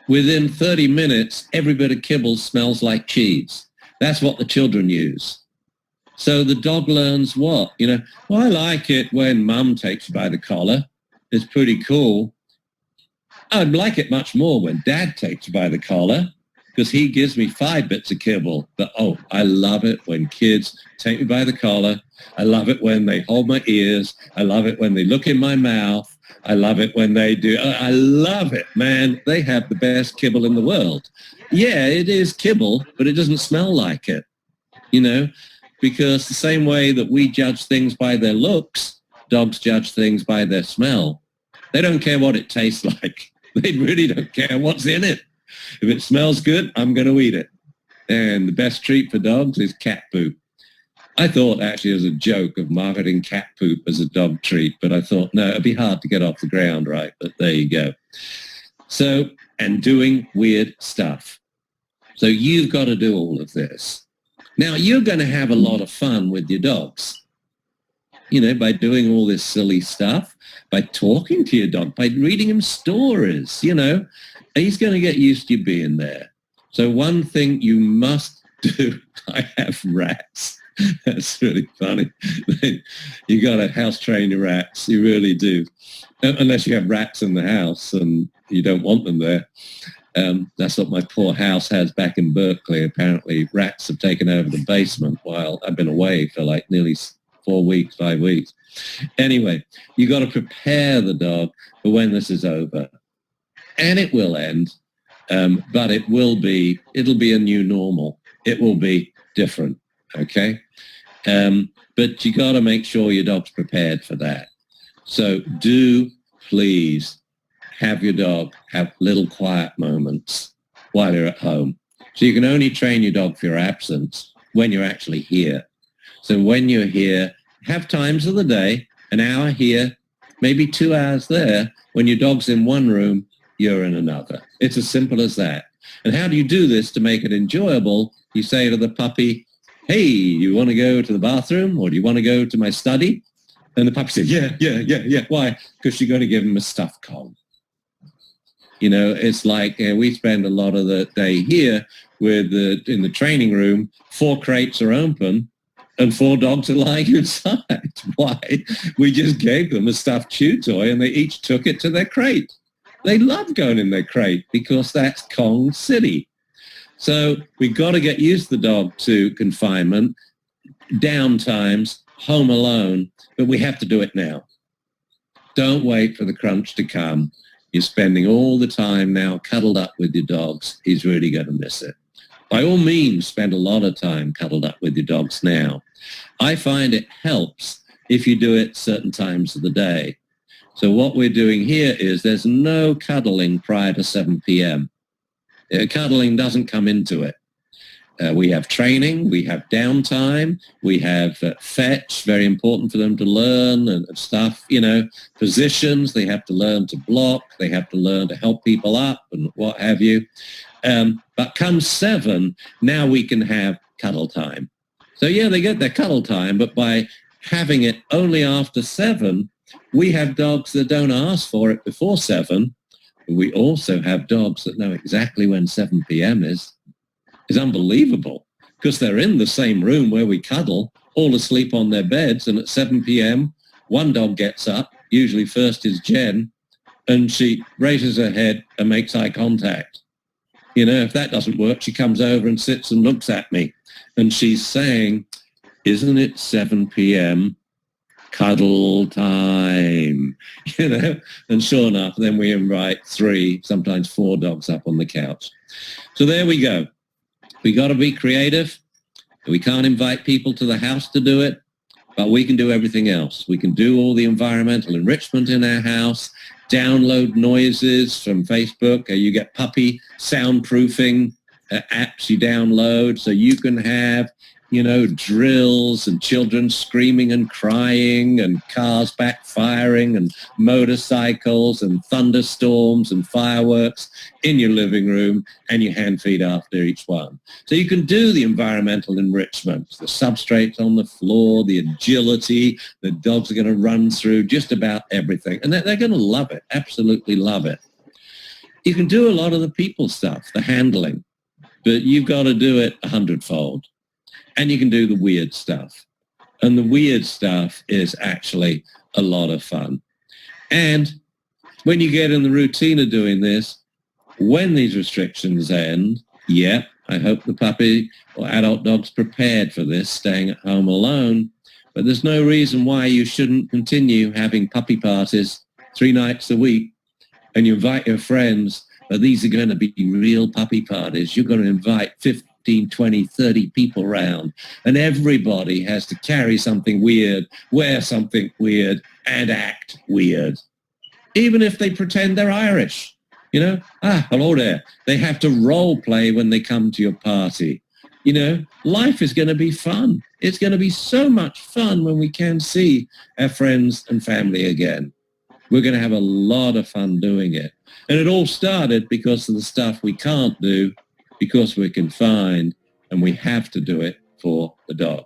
Within 30 minutes, every bit of kibble smells like cheese. That's what the children use. So the dog learns what? You know, well, I like it when Mum takes you by the collar. It's pretty cool. I'd like it much more when Dad takes you by the collar because he gives me 5 bits of kibble. But, oh, I love it when kids take me by the collar. I love it when they hold my ears. I love it when they look in my mouth. I love it when they do. I love it, man. They have the best kibble in the world. Yeah, it is kibble, but it doesn't smell like it, you know, because the same way that we judge things by their looks, dogs judge things by their smell. They don't care what it tastes like. They really don't care what's in it. If it smells good, I'm going to eat it. And the best treat for dogs is cat poop. I thought actually as a joke of marketing cat poop as a dog treat, but I thought, no, it'd be hard to get off the ground, right? But there you go. So, and doing weird stuff. So you've got to do all of this. Now, you're going to have a lot of fun with your dogs, by doing all this silly stuff, by talking to your dog, by reading him stories, He's going to get used to you being there. So one thing you must do, I have rats. That's really funny. You got to house train your rats. You really do. Unless you have rats in the house and you don't want them there. That's what my poor house has back in Berkeley. Apparently rats have taken over the basement while I've been away for like nearly 4 weeks, 5 weeks. Anyway, you got to prepare the dog for when this is over. And it will end, but it'll be a new normal. It will be different, okay? But you got to make sure your dog's prepared for that. So do please have your dog have little quiet moments while you're at home. So you can only train your dog for your absence when you're actually here. So when you're here, have times of the day, an hour here, maybe 2 hours there. When your dog's in one room, you're in another. It's as simple as that. And how do you do this to make it enjoyable? You say to the puppy, hey, you want to go to the bathroom or do you want to go to my study? And the puppy says, yeah. Why? Because you're going to give him a stuffed Kong. It's like we spend a lot of the day here in the training room, 4 crates are open and 4 dogs are lying inside. Why? We just gave them a stuffed chew toy and they each took it to their crate. They love going in their crate because that's Kong City. So we've got to get used the dog to confinement, downtimes, home alone, but we have to do it now. Don't wait for the crunch to come. You're spending all the time now cuddled up with your dogs. He's really going to miss it. By all means, spend a lot of time cuddled up with your dogs now. I find it helps if you do it certain times of the day. So what we're doing here is there's no cuddling prior to 7 p.m. Cuddling doesn't come into it. We have training, we have downtime, we have fetch, very important for them to learn and stuff, positions, they have to learn to block, they have to learn to help people up and what have you. But come 7, now we can have cuddle time. So yeah, they get their cuddle time, but by having it only after 7, we have dogs that don't ask for it before 7. We also have dogs that know exactly when 7 p.m. is. It's unbelievable because they're in the same room where we cuddle, all asleep on their beds, and at 7 p.m., one dog gets up, usually first is Jen, and she raises her head and makes eye contact. If that doesn't work, she comes over and sits and looks at me, and she's saying, isn't it 7 p.m.? Cuddle time, and sure enough, then we invite 3, sometimes 4 dogs up on the couch. So there we go. We got to be creative. We can't invite people to the house to do it, but we can do everything else. We can do all the environmental enrichment in our house, download noises from Facebook. You get puppy soundproofing apps you download so you can have drills and children screaming and crying and cars backfiring and motorcycles and thunderstorms and fireworks in your living room, and you hand feed after each one. So you can do the environmental enrichment, the substrates on the floor, the agility, the dogs are going to run through just about everything. And they're going to love it, absolutely love it. You can do a lot of the people stuff, the handling, but you've got to do it 100-fold. And you can do the weird stuff. And the weird stuff is actually a lot of fun. And when you get in the routine of doing this, when these restrictions end, I hope the puppy or adult dog's prepared for this, staying at home alone. But there's no reason why you shouldn't continue having puppy parties 3 nights a week. And you invite your friends, but these are going to be real puppy parties. You're going to invite 15, 20, 30 people around, and everybody has to carry something weird, wear something weird, and act weird. Even if they pretend they're Irish, hello there. They have to role play when they come to your party. Life is going to be fun. It's going to be so much fun when we can see our friends and family again. We're going to have a lot of fun doing it. And it all started because of the stuff we can't do because we're confined and we have to do it for the dog.